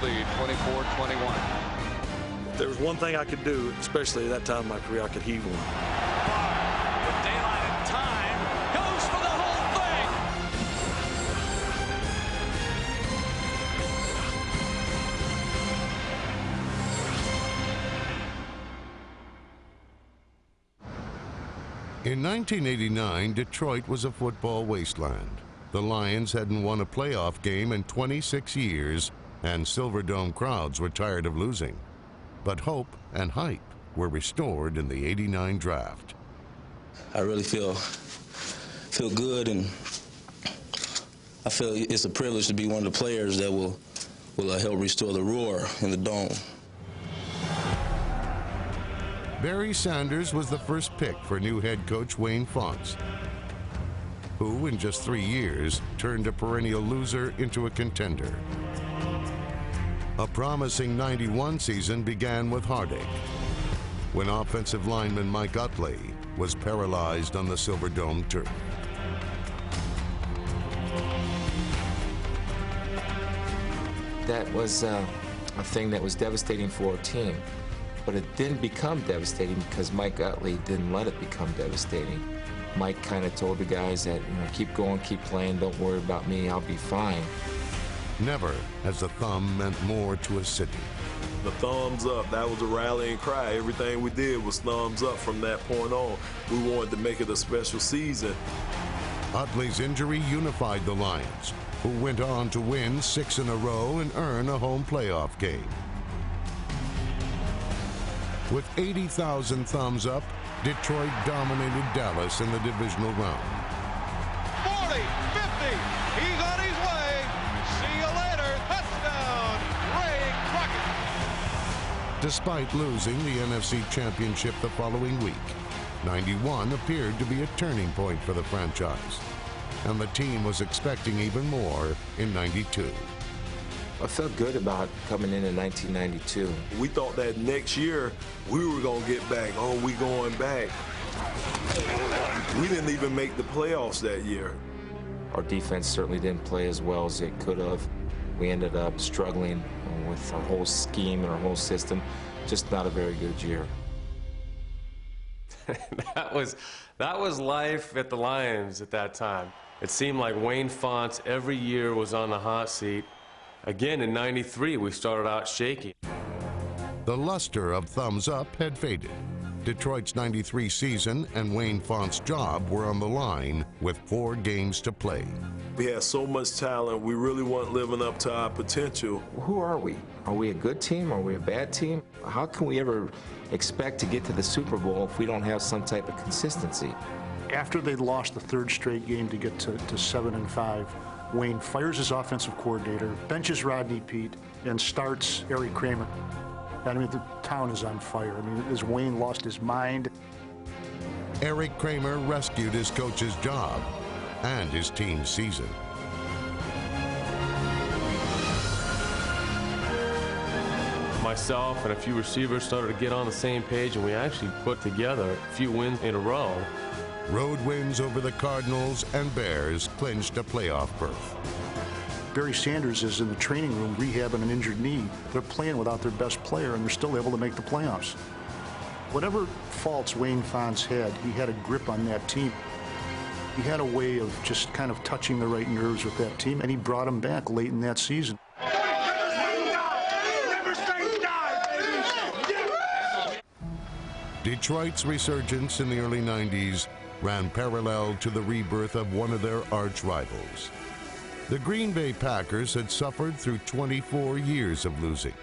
lead, 24-21. If there was one thing I could do, especially at that time in my career, I could heave one. With daylight and time, goes for the whole thing. In 1989, Detroit was a football wasteland. The Lions hadn't won a playoff game in 26 years, and Silverdome crowds were tired of losing. But hope and hype were restored in the '89 draft. I really feel good, and I feel it's a privilege to be one of the players that will help restore the roar in the Dome. Barry Sanders was the first pick for new head coach Wayne Fontes, who in just 3 years turned a perennial loser into a contender. A promising '91 season began with heartache when offensive lineman Mike Utley was paralyzed on the Silverdome turf. That was a thing that was devastating for our team. But it didn't become devastating because Mike Utley didn't let it become devastating. Mike kind of told the guys that, keep going, keep playing, don't worry about me, I'll be fine. Never has the thumb meant more to a city. The thumbs up, that was a rallying cry. Everything we did was thumbs up from that point on. We wanted to make it a special season. Utley's injury unified the Lions, who went on to win 6 in a row and earn a home playoff game. With 80,000 thumbs up, Detroit dominated Dallas in the divisional round. 40, 50, he's on his way. See you later. Touchdown, Ray Crockett. Despite losing the NFC Championship the following week, '91 appeared to be a turning point for the franchise, and the team was expecting even more in '92. I felt good about coming in 1992. We thought that next year we were going to get back. Oh, we going back. We didn't even make the playoffs that year. Our defense certainly didn't play as well as it could have. We ended up struggling with our whole scheme and our whole system. Just not a very good year. That was life at the Lions at that time. It seemed like Wayne Fontes every year was on the hot seat. Again, in '93, we started out shaky. The luster of thumbs up had faded. Detroit's '93 season and Wayne Fontes' job were on the line with 4 games to play. We had so much talent, we really weren't living up to our potential. Who are we? Are we a good team? Are we a bad team? How can we ever expect to get to the Super Bowl if we don't have some type of consistency? After they lost the 3rd straight game to get to 7-5, Wayne fires his offensive coordinator, benches Rodney Peete, and starts Eric Kramer. And I mean, the town is on fire. I mean, as Wayne lost his mind. Eric Kramer rescued his coach's job and his team's season. Myself and a few receivers started to get on the same page, and we actually put together a few wins in a row. Road wins over the Cardinals and Bears clinched a playoff berth. Barry Sanders is in the training room rehabbing an injured knee. They're playing without their best player, and they're still able to make the playoffs. Whatever faults Wayne Fontes had, he had a grip on that team. He had a way of just kind of touching the right nerves with that team, and he brought them back late in that season. Detroit's resurgence in the early '90s ran parallel to the rebirth of one of their arch rivals. The Green Bay Packers had suffered through 24 years of losing,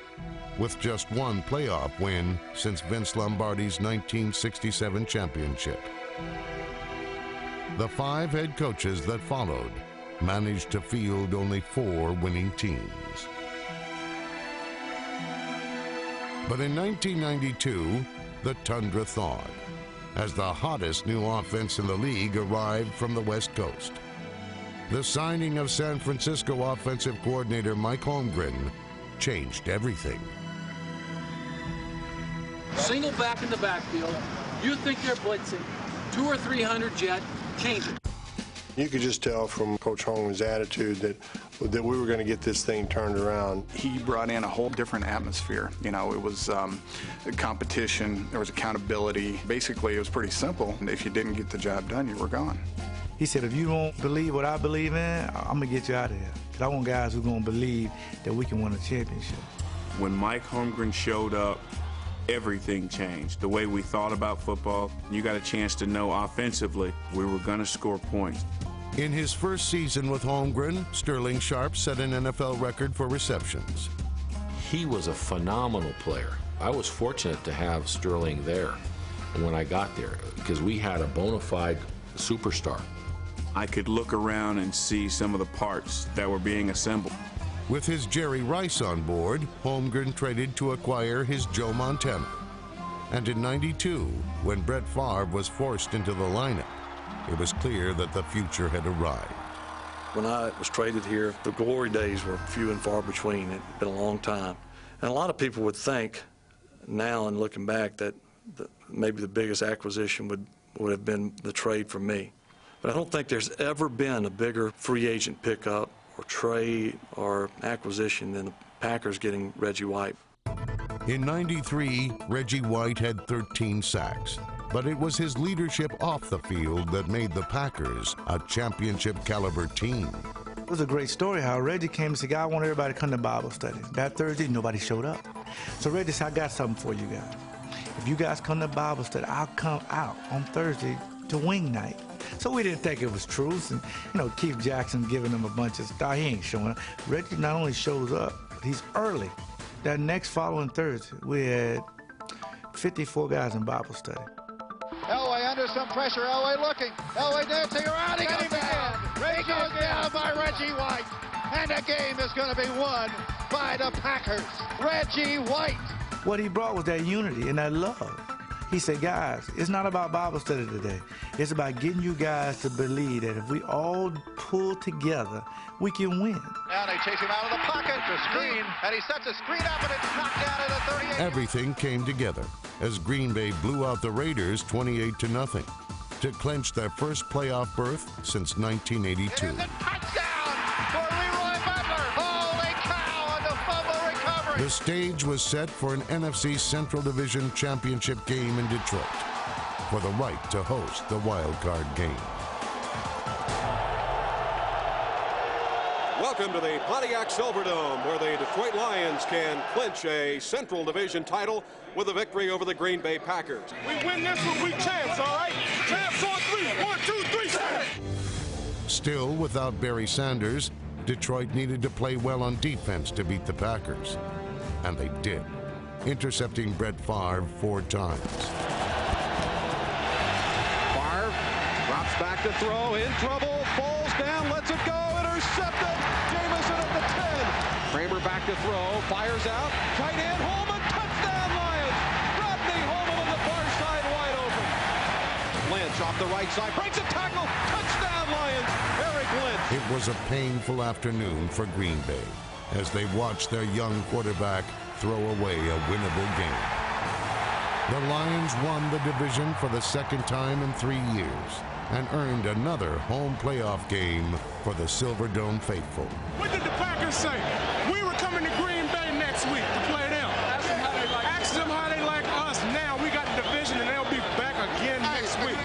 with just 1 playoff win since Vince Lombardi's 1967 championship. The 5 head coaches that followed managed to field only 4 winning teams. But in 1992, the tundra thawed as the hottest new offense in the league arrived from the West Coast. The signing of San Francisco offensive coordinator Mike Holmgren changed everything. Single back in the backfield. You think they're blitzing. 200 or 300 jet. Change it. You could just tell from Coach Holmgren's attitude that we were going to get this thing turned around. He brought in a whole different atmosphere. You know, it was competition, there was accountability. Basically, it was pretty simple. If you didn't get the job done, you were gone. He said, if you don't believe what I believe in, I'm going to get you out of here. Because I want guys who are going to believe that we can win a championship. When Mike Holmgren showed up, everything changed. The way we thought about football, you got a chance to know offensively we were going to score points. In his first season with Holmgren, Sterling Sharpe set an NFL record for receptions. He was a phenomenal player. I was fortunate to have Sterling there when I got there because we had a bona fide superstar. I could look around and see some of the parts that were being assembled. With his Jerry Rice on board, Holmgren traded to acquire his Joe Montana. And in '92, when Brett Favre was forced into the lineup, it was clear that the future had arrived. When I was traded here, the glory days were few and far between. It had been a long time. And a lot of people would think now, and looking back, that maybe the biggest acquisition would have been the trade for me. But I don't think there's ever been a bigger free agent pickup or trade or acquisition than the Packers getting Reggie White. In '93, Reggie White had 13 sacks, but it was his leadership off the field that made the Packers a championship-caliber team. It was a great story how Reggie came and said, I want everybody to come to Bible study. That Thursday, nobody showed up. So Reggie said, I got something for you guys. If you guys come to Bible study, I'll come out on Thursday to wing night. So we didn't think it was truth. And, you know, Keith Jackson giving him a bunch of stuff. He ain't showing up. Reggie not only shows up, but he's early. That next following Thursday, we had 54 guys in Bible study. Elway under some pressure. Elway looking. Elway dancing around. He goes down. He goes down by Reggie White. And the game is going to be won by the Packers. Reggie White. What he brought was that unity and that love. He said, guys, it's not about Bible study today. It's about getting you guys to believe that if we all pull together, we can win. Now they chase him out of the pocket. The screen. And he sets a screen up and it's knocked down at the 38. Everything came together as Green Bay blew out the Raiders 28-0 to clinch their first playoff berth since 1982. It is a touchdown for Leroy Butler. Holy cow on the fumble recovery. The stage was set for an NFC Central Division championship game in Detroit for the right to host the wild card game. Welcome to the Pontiac Silverdome, where the Detroit Lions can clinch a Central Division title with a victory over the Green Bay Packers. We win this one, we champs, all right? Champs on three. 1, 2, 3, champs. Still without Barry Sanders, Detroit needed to play well on defense to beat the Packers. And they did, intercepting Brett Favre 4 times. Favre drops back to throw, in trouble, falls down, lets it go, intercepted. Jamison at the 10. Kramer back to throw, fires out, tight end, Holman, touchdown Lions. Rodney Holman on the far side, wide open. Lynch off the right side, breaks a tackle, touchdown Lions. Eric Lynch. It was a painful afternoon for Green Bay as they watched their young quarterback throw away a winnable game. The Lions won the division for the second time in 3 years and earned another home playoff game for the Silverdome faithful. What did the Packers say? We were coming to Green Bay next week to play them. Ask them how they like us. Now we got the division and they'll be back again next week.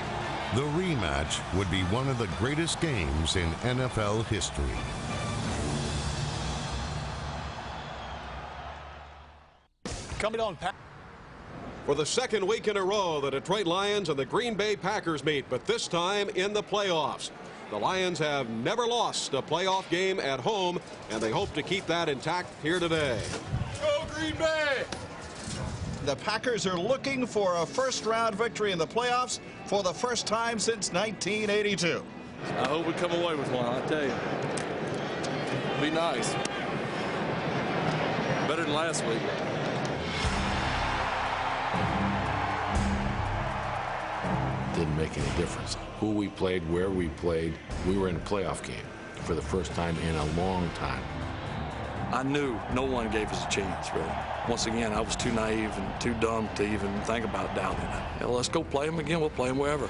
The rematch would be one of the greatest games in NFL history. Coming on. For the second week in a row, the Detroit Lions and the Green Bay Packers meet, but this time in the playoffs. The Lions have never lost a playoff game at home, and they hope to keep that intact here today. Go Green Bay! The Packers are looking for a first-round victory in the playoffs for the first time since 1982. I hope we come away with one, I tell you. Be nice. Better than last week. Didn't make any difference. Who we played, where we played, we were in a playoff game for the first time in a long time. I knew no one gave us a chance, really. Once again, I was too naive and too dumb to even think about doubting it. You know, let's go play them again. We'll play them wherever.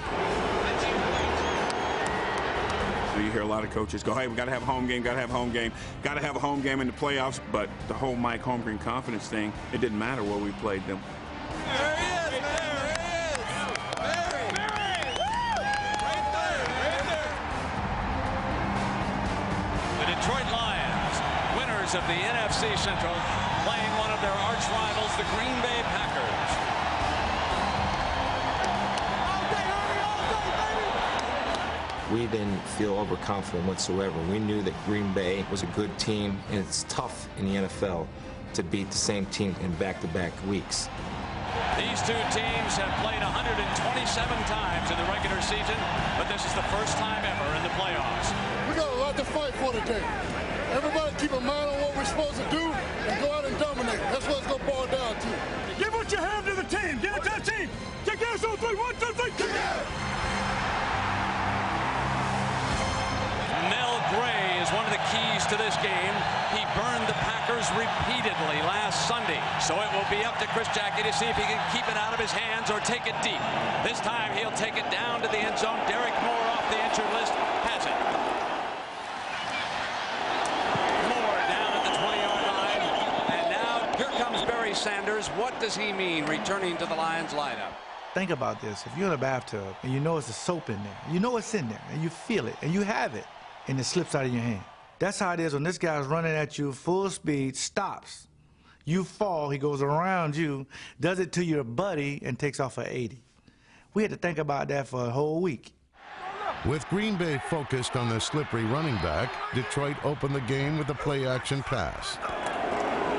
The You hear a lot of coaches go, hey, we got to have a home game, got to have a home game, got to have a home game in the playoffs. But the whole Mike Holmgren confidence thing, it didn't matter where we played them. There he is! There he is! Barry! Right there! Right there! The Detroit Lions, winners of the NFC Central, playing one of their arch rivals, the Green Bay Packers. We didn't feel overconfident whatsoever. We knew that Green Bay was a good team, and it's tough in the NFL to beat the same team in back-to-back weeks. These two teams have played 127 times in the regular season, but this is the first time ever in the playoffs. We got a lot to fight for today. Everybody keep a mind on what we're supposed to do and go out and dominate. That's what it's going to boil down to. Give what you have to the team. Give it to the team. Kick ass on 3. 1, 2, 3. Kick ass. Mel Gray is one of the keys to this game. He burned the Packers repeatedly last Sunday, so it will be up to Chris Jackie to see if he can keep it out of his hands or take it deep. This time he'll take it down to the end zone. Derek Moore off the injured list has it. Moore down at the 20-yard line, and now here comes Barry Sanders. What does he mean returning to the Lions lineup? Think about this. If you're in a bathtub and you know it's a soap in there, you know it's in there, and you feel it, and you have it, and it slips out of your hand. That's how it is when this guy's running at you full speed, stops. You fall, he goes around you, does it to your buddy, and takes off for 80. We had to think about that for a whole week. With Green Bay focused on the slippery running back, Detroit opened the game with a play-action pass.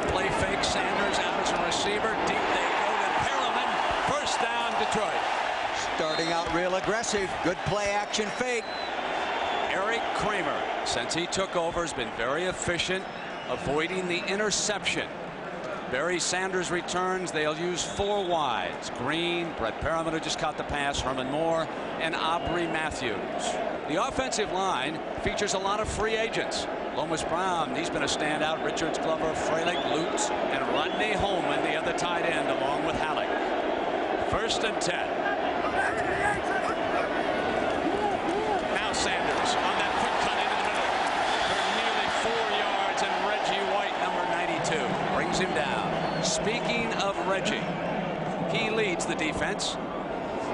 Play fake, Sanders out as a receiver. Deep they go to Perriman. First down, Detroit. Starting out real aggressive. Good play-action fake. Eric Kramer, since he took over, has been very efficient, avoiding the interception. Barry Sanders returns. They'll use 4 wides. Green, Brett Perriman, who just caught the pass, Herman Moore, and Aubrey Matthews. The offensive line features a lot of free agents. Lomas Brown, he's been a standout. Richards, Glover, Freilich, Lutz, and Rodney Holman, the other tight end, along with Halleck. 1st and 10. Sanders on that quick cut into the middle for nearly 4 yards, and Reggie White, number 92, brings him down. Speaking of Reggie, he leads the defense.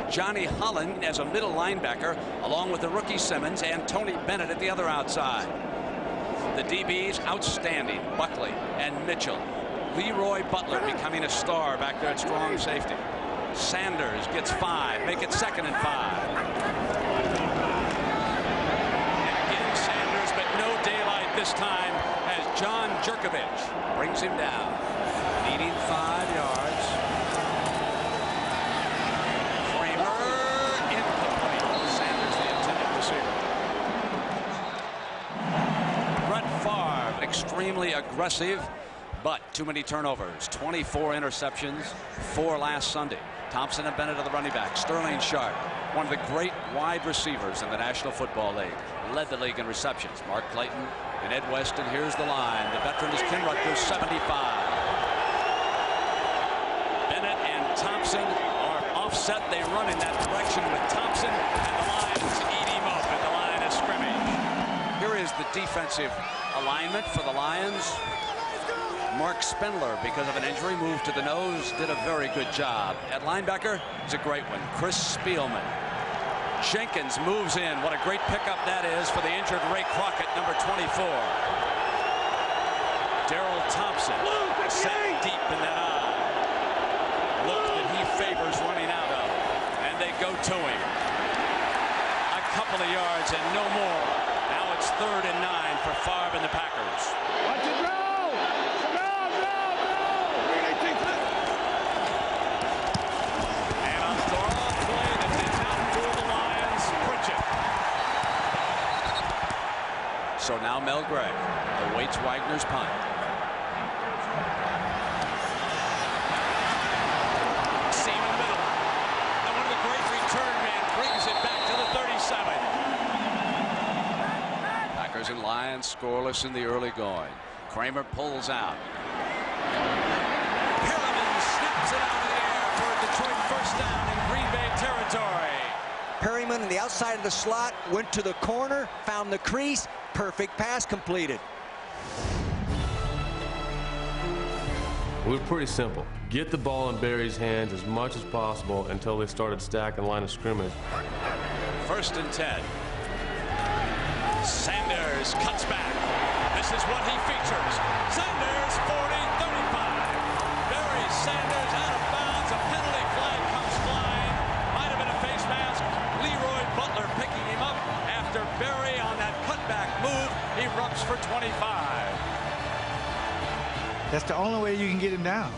Johnny Holland as a middle linebacker, along with the rookie Simmons and Tony Bennett at the other outside. The DBs outstanding, Buckley and Mitchell. Leroy Butler becoming a star back there at strong safety. Sanders gets 5, make it 2nd and 5. This time as John Jerkovich brings him down, needing 5 yards. Kramer incomplete. Sanders the intended receiver. Brett Favre extremely aggressive, but too many turnovers. 24 interceptions, 4 last Sunday. Thompson and Bennett are the running back. Sterling Sharp, one of the great wide receivers in the National Football League, led the league in receptions. Mark Clayton and Ed Weston. Here's the line. The veteran is Ken Rutgers, 75. Bennett and Thompson are offset. They run in that direction with Thompson, and the Lions eat him up at the line of scrimmage. Here is the defensive alignment for the Lions. Mark Spindler, because of an injury, moved to the nose, did a very good job. At linebacker, it's a great one, Chris Spielman. Jenkins moves in. What a great pickup that is for the injured Ray Crockett, number 24. Darrell Thompson set deep in that eye. Look that he favors running out of. And they go to him. A couple of yards and no more. Now it's 3rd and 9 for Favre and the Packers. Watch it roll! So now Mel Gray awaits Wagner's punt. Seam in the middle. And one of the great return men brings it back to the 37. Packers and Lions scoreless in the early going. Kramer pulls out. Perriman snaps it out of the air for a Detroit 1st down in Green Bay territory. Perriman Coleman on the outside of the slot, went to the corner, found the crease, perfect pass completed. We were pretty simple. Get the ball in Barry's hands as much as possible until they started stacking line of scrimmage. 1st and 10. Sanders cuts back. This is what he features. Sanders, 40-35. Barry Sanders out of bounds. A penalty flag comes flying. Might have been a face mask. Leroy Butler picking him up after Barry on that cutback move erupts for 25. That's the only way you can get him down.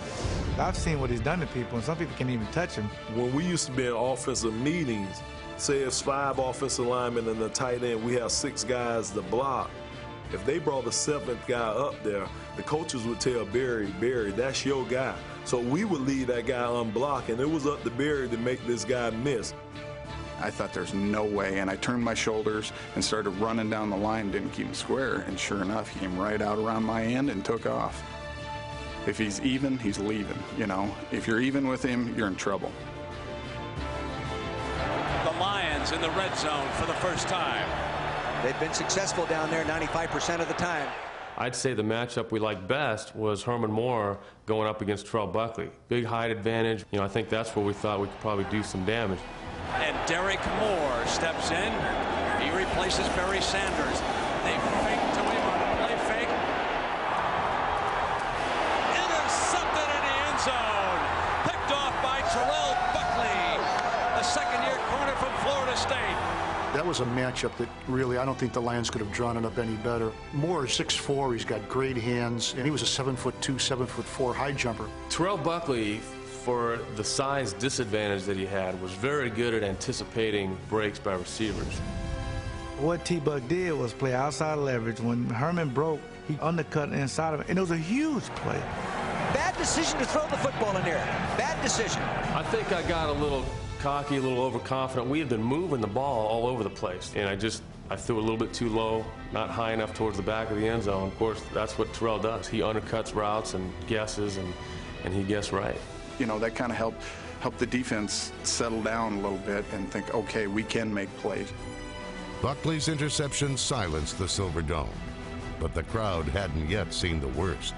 I've seen what he's done to people, and some people can't even touch him. When we used to be in offensive meetings, say it's 5 offensive linemen and the tight end, we have 6 guys to block. If they brought the 7th guy up there, the coaches would tell Barry, that's your guy. So we would leave that guy unblocked, and it was up to Barry to make this guy miss. I thought there's no way, and I turned my shoulders and started running down the line, didn't keep him square, and sure enough, he came right out around my end and took off. If he's even, he's leaving, you know. If you're even with him, you're in trouble. The Lions in the red zone for the first time. They've been successful down there 95% of the time. I'd say the matchup we liked best was Herman Moore going up against Terrell Buckley. Big height advantage. You know, I think that's where we thought we could probably do some damage. And Derek Moore steps in. He replaces Barry Sanders. They fake to him on a play fake. Intercepted in the end zone. Picked off by Terrell Buckley, the second-year corner from Florida State. That was a matchup that really, I don't think the Lions could have drawn it up any better. Moore is 6'4", he's got great hands, and he was a 7'2", 7'4" high jumper. Terrell Buckley, for the size disadvantage that he had, was very good at anticipating breaks by receivers. What T-Buck did was play outside leverage. When Herman broke, he undercut inside of it, and it was a huge play. Bad decision to throw the football in there. Bad decision. I think I got a little cocky, a little overconfident. We had been moving the ball all over the place, and I threw a little bit too low, not high enough towards the back of the end zone. Of course, that's what Terrell does. He undercuts routes and guesses, and he guessed right. You know, that kind of helped the defense settle down a little bit and think, okay, we can make plays. Buckley's interception silenced the Silver Dome, but the crowd hadn't yet seen the worst.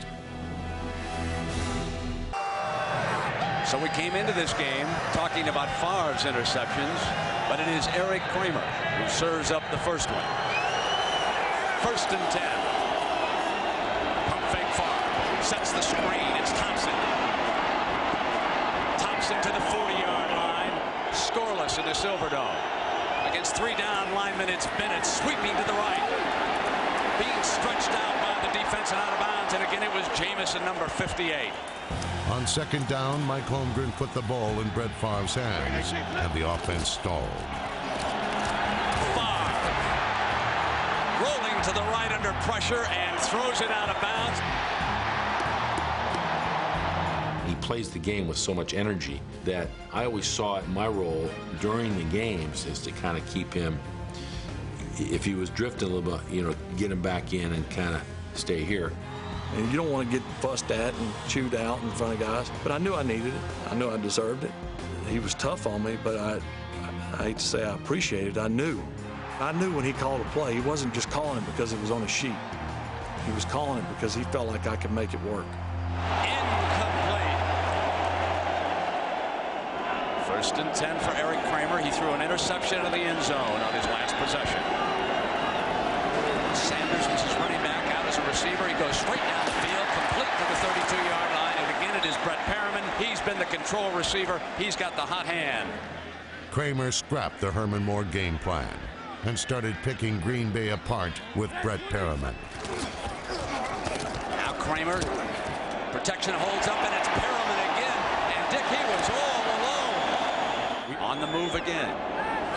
So we came into this game talking about Favre's interceptions, but it is Eric Kramer who serves up the first one. 1st and 10. Pump fake Favre. Sets the screen. It's Thompson. Thompson to the 40-yard line. Scoreless in the Silverdome. Against 3 down linemen, it's Bennett sweeping to the right. Being stretched out by the defense and out of bounds, and again it was Jamison, number 58. On 2nd down, Mike Holmgren put the ball in Brett Favre's hands, and the offense stalled. Favre rolling to the right under pressure and throws it out of bounds. He plays the game with so much energy that I always saw it, my role during the games is to kind of keep him, if he was drifting a little bit, you know, get him back in and kind of stay here. And you don't want to get fussed at and chewed out in front of guys. But I knew I needed it. I knew I deserved it. He was tough on me, but I hate to say I appreciated it. I knew when he called a play, he wasn't just calling it because it was on a sheet. He was calling it because he felt like I could make it work. Incomplete. 1st and 10 for Eric Kramer. He threw an interception into the end zone on his last possession. Sanders was his running back out as a receiver. He goes straight down the field, complete to the 32-yard line. And again, it is Brett Perriman. He's been the control receiver. He's got the hot hand. Kramer scrapped the Herman Moore game plan and started picking Green Bay apart with Brett Perriman. Now Kramer, protection holds up, and it's Perriman again. And Dick, he was all alone. On the move again.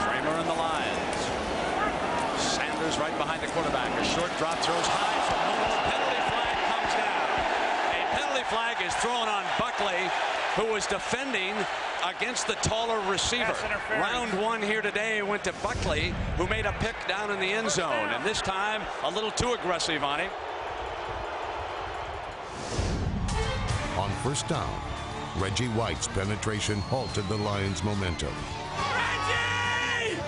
Kramer and the Lions. Sanders right behind the quarterback. A short drop, throws high for Moore. Penalty flag comes down. A penalty flag is thrown on Buckley, who was defending against the taller receiver. Round 1 here today went to Buckley, who made a pick down in the end zone, and this time a little too aggressive on him. On 1st down, Reggie White's penetration halted the Lions' momentum. Reggie!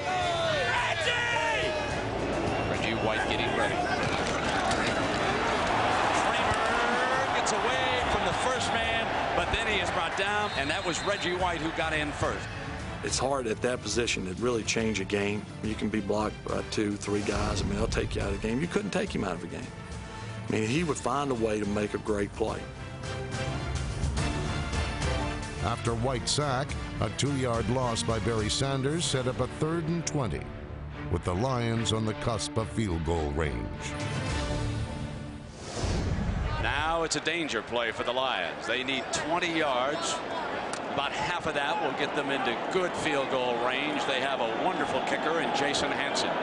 is brought down, and that was Reggie White who got in first. It's hard at that position to really change a game. You can be blocked by 2, 3 guys. I mean, they'll take you out of the game. You couldn't take him out of the game. I mean, he would find a way to make a great play. After White's sack, a 2-yard loss by Barry Sanders set up a 3rd and 20, with the Lions on the cusp of field goal range. Now it's a danger play for the Lions. They need 20 yards. About half of that will get them into good field goal range. They have a wonderful kicker in Jason Hansen. And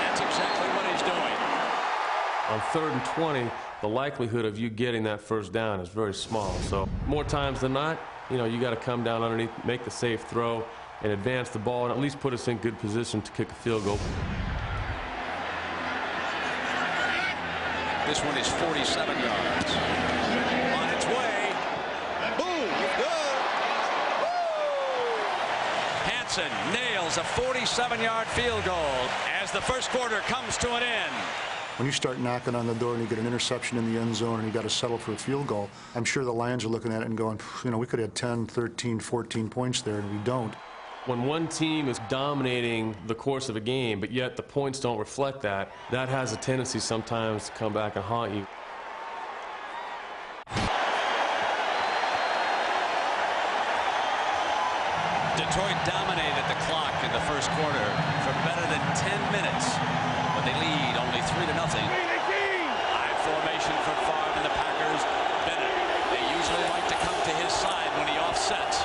that's exactly what he's doing. On 3rd and 20, the likelihood of you getting that first down is very small. So more times than not, you know, you got to come down underneath, make the safe throw, and advance the ball, and at least put us in good position to kick a field goal. This one is 47 yards. On its way. Boom! Good! Hansen nails a 47-yard field goal as the first quarter comes to an end. When you start knocking on the door and you get an interception in the end zone and you got to settle for a field goal, I'm sure the Lions are looking at it and going, you know, we could have 10, 13, 14 points there, and we don't. When one team is dominating the course of a game, but yet the points don't reflect that, that has a tendency sometimes to come back and haunt you. Detroit dominated the clock in the first quarter for better than 10 minutes, but they lead only 3-0. High formation for Favre and the Packers. Bennett, they usually like to come to his side when he offsets.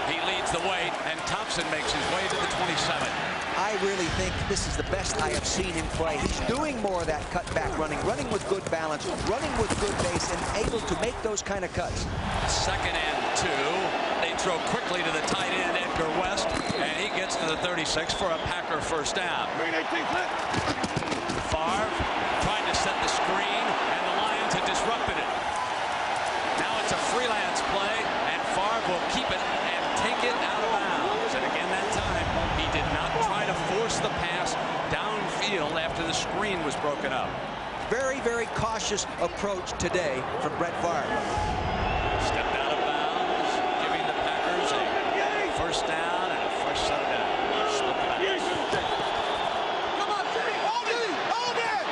He leads the way, and Thompson makes his way to the 27. I really think this is the best I have seen him play. He's doing more of that cutback running with good balance, running with good base, and able to make those kind of cuts. 2nd and 2. They throw quickly to the tight end, Edgar West, and he gets to the 36 for a Packer first down. Favre trying to set the screen, and the Lions have disrupted it. Now it's a freelance play, and Favre will keep it and take it out of bounds. And again that time, he did not try to force the pass downfield after the screen was broken up. Very, very cautious approach today from Brett Favre. Stepped out of bounds, giving the Packers a first down and a fresh set of downs. Slip back. Come on, City, hold it! Hold it!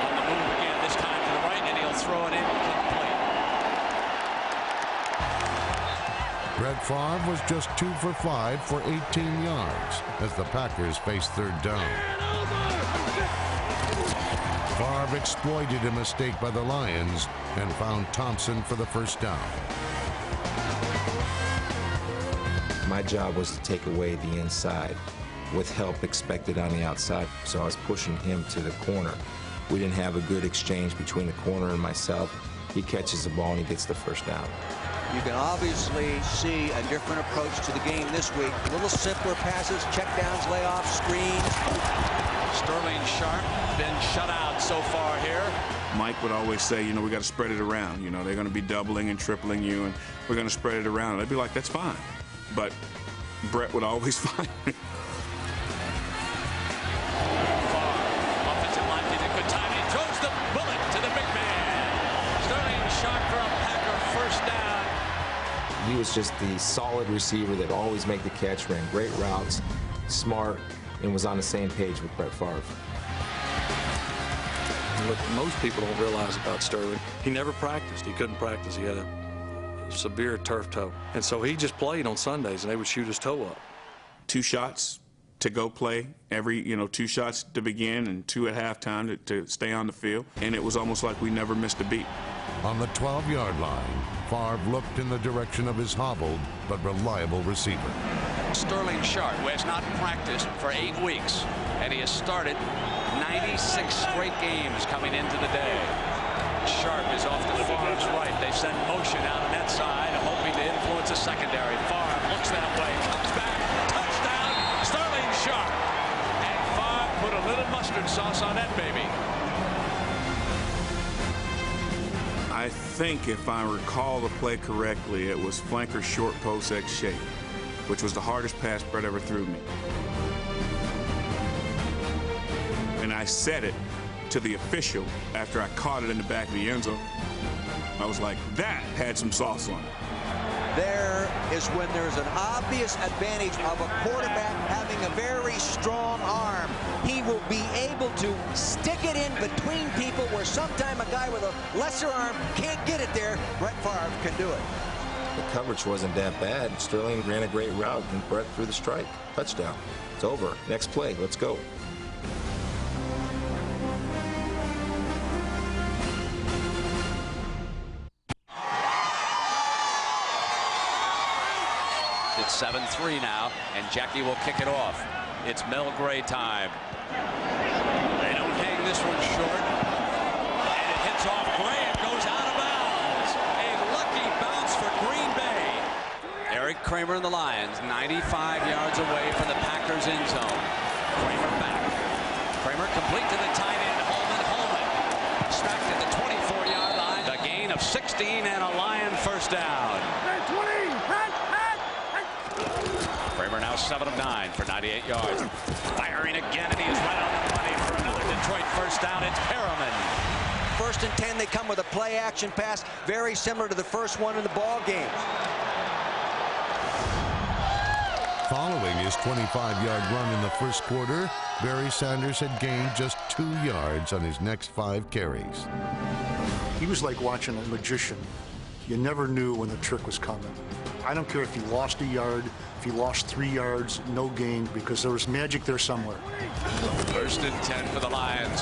On the move again, this time to the right, and he'll throw it in complete. Brett Favre was just 2 for 5 for 18 yards as the Packers faced 3rd down. Favre exploited a mistake by the Lions and found Thompson for the first down. My job was to take away the inside with help expected on the outside, so I was pushing him to the corner. We didn't have a good exchange between the corner and myself. He catches the ball and he gets the first down. You can obviously see a different approach to the game this week. A little simpler passes, checkdowns, layoffs, screens. Sterling Sharp been shut out so far here. Mike would always say, you know, we got to spread it around. You know, they're going to be doubling and tripling you, and we're going to spread it around. And I'd be like, that's fine. But Brett would always find me. Offensive line did a good time. He throws the bullet to the big man. Sterling Sharp for a Packer first down. He was just the solid receiver that always made the catch, ran great routes, smart, and was on the same page with Brett Favre. What most people don't realize about Sterling, he never practiced. He couldn't practice. He had a severe turf toe. And so he just played on Sundays, and they would shoot his toe up. 2 shots to go play, 2 shots to begin and 2 at halftime to stay on the field. And it was almost like we never missed a beat. On the 12-yard line, Favre looked in the direction of his hobbled but reliable receiver. Sterling Sharp, who has not practiced for 8 weeks, and he has started 96 straight games coming into the day. Sharp is off to Favre's right. They send motion out on that side, hoping to influence a secondary. Favre looks that way, comes back, touchdown, Sterling Sharp. And Favre put a little mustard sauce on that baby. I think, if I recall the play correctly, it was flanker short post X shape, which was the hardest pass Brett ever threw me. And I said it to the official after I caught it in the back of the end zone. I was like, that had some sauce on it. There is when there's an obvious advantage of a quarterback having a very strong arm. He will be able to stick it in between people where sometime a guy with a lesser arm can't get it there. Brett Favre can do it. The coverage wasn't that bad. Sterling ran a great route and Brett threw the strike. Touchdown. It's over. Next play. Let's go. It's 7-3 now, and Jackie will kick it off. It's Mel Gray time. They don't hang this one short. And it hits off Gray and goes out of bounds. A lucky bounce for Green Bay. Eric Kramer and the Lions, 95 yards away from the Packers' end zone. Kramer back. Kramer complete to the tight end, Holman. Smacked at the 24-yard line. A gain of 16 and a Lion first down. Kramer now 7 of 9 for 98 yards. Firing again, and he is right on the money for another Detroit first down. It's Perriman. 1st and 10, they come with a play-action pass, very similar to the first one in the ball game. Following his 25-yard run in the first quarter, Barry Sanders had gained just 2 yards on his next 5 carries. He was like watching a magician. You never knew when the trick was coming. I don't care if he lost a yard, if he lost 3 yards, no gain, because there was magic there somewhere. 1st and 10 for the Lions.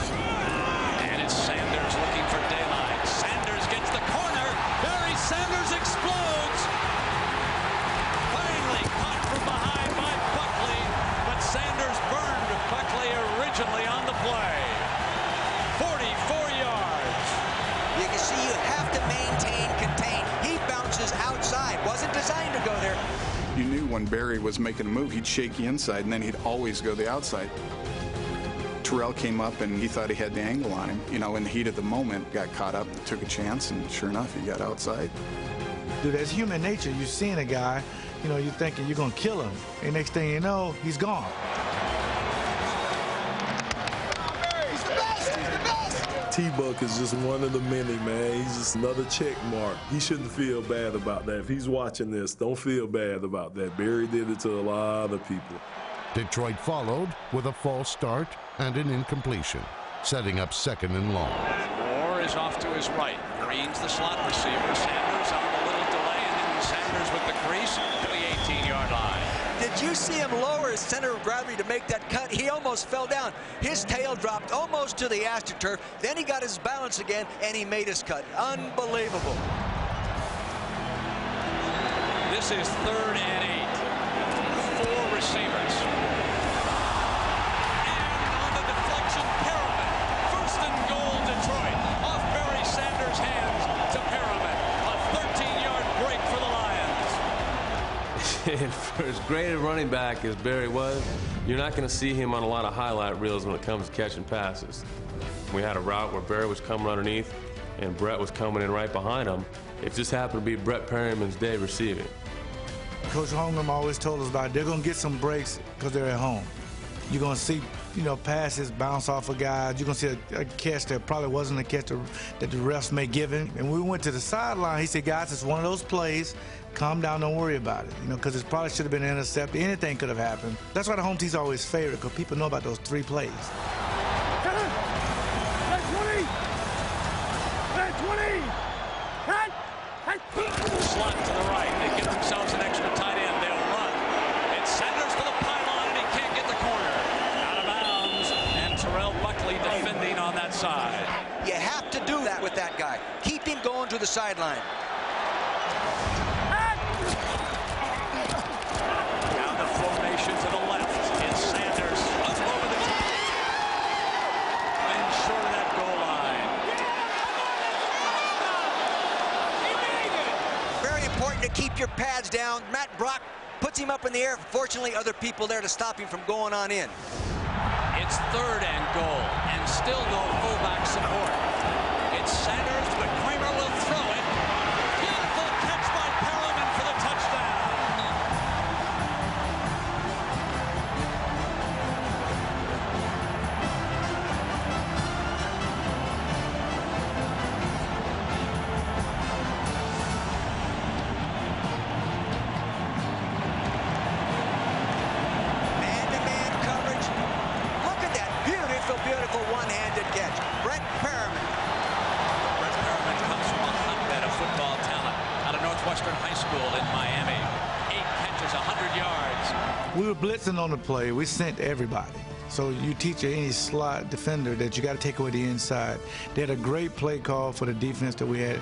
And it's Sanders looking for daylight. Sanders gets the corner. Barry Sanders explodes. Finally caught from behind by Buckley, but Sanders burned Buckley originally on the play. 44 yards. You can see you have to maintain, contain. He bounces outside. Wasn't designed to go there. You knew when Barry was making a move, he'd shake you inside, and then he'd always go the outside. Terrell came up, and he thought he had the angle on him. You know, in the heat of the moment, got caught up, took a chance, and sure enough, he got outside. Dude, that's human nature. You're seeing a guy, you know, you're thinking you're going to kill him. And next thing you know, he's gone. T-Buck is just one of the many, man. He's just another check mark. He shouldn't feel bad about that. If he's watching this, don't feel bad about that. Barry did it to a lot of people. Detroit followed with a false start and an incompletion, setting up 2nd and long. Moore is off to his right. Green's the slot receiver. Sanders on the little delay, and then Sanders with the crease to the 18-yard line. Did you see him lower his center of gravity to make that cut? He almost fell down. His tail dropped almost to the AstroTurf. Then he got his balance again, and he made his cut. Unbelievable. This is 3rd and 8. 4 receivers. And on the deflection, Perriman. 1st and goal, Detroit. Off Barry Sanders' hands to Perriman. A 13-yard break for the Lions. And for as great a running back as Barry was, you're not going to see him on a lot of highlight reels when it comes to catching passes. We had a route where Barry was coming underneath and Brett was coming in right behind him. It just happened to be Brett Perriman's day receiving. Coach Holmgren always told us about they're going to get some breaks because they're at home. You're going to see, you know, passes bounce off of guys. You're going to see a catch that probably wasn't a catch that the refs may give him. And we went to the sideline. He said, guys, it's one of those plays. Calm down, don't worry about it. You know, because it probably should have been intercepted. Anything could have happened. That's why the home team's always favorite, because people know about those 3 plays. Cut it! Cut 20! Cut 20! Cut! Slot to the right. They get themselves an extra tight end. They'll run. It's Sanders for the pylon, and he can't get the corner. Out of bounds, and Terrell Buckley defending on that side. You have to do that with that guy. Keep him going to the sideline. Now the formation to the left. It's Sanders up over the top. And short of that goal line. Very important to keep your pads down. Matt Brock puts him up in the air. Fortunately, other people there to stop him from going on in. It's 3rd and goal, and still no fullback support. It's Sanders, but Kramer will throw it. Beautiful catch by Perriman for the touchdown. We were blitzing on the play. We sent everybody. So you teach any slot defender that you got to take away the inside. They had a great play call for the defense that we had.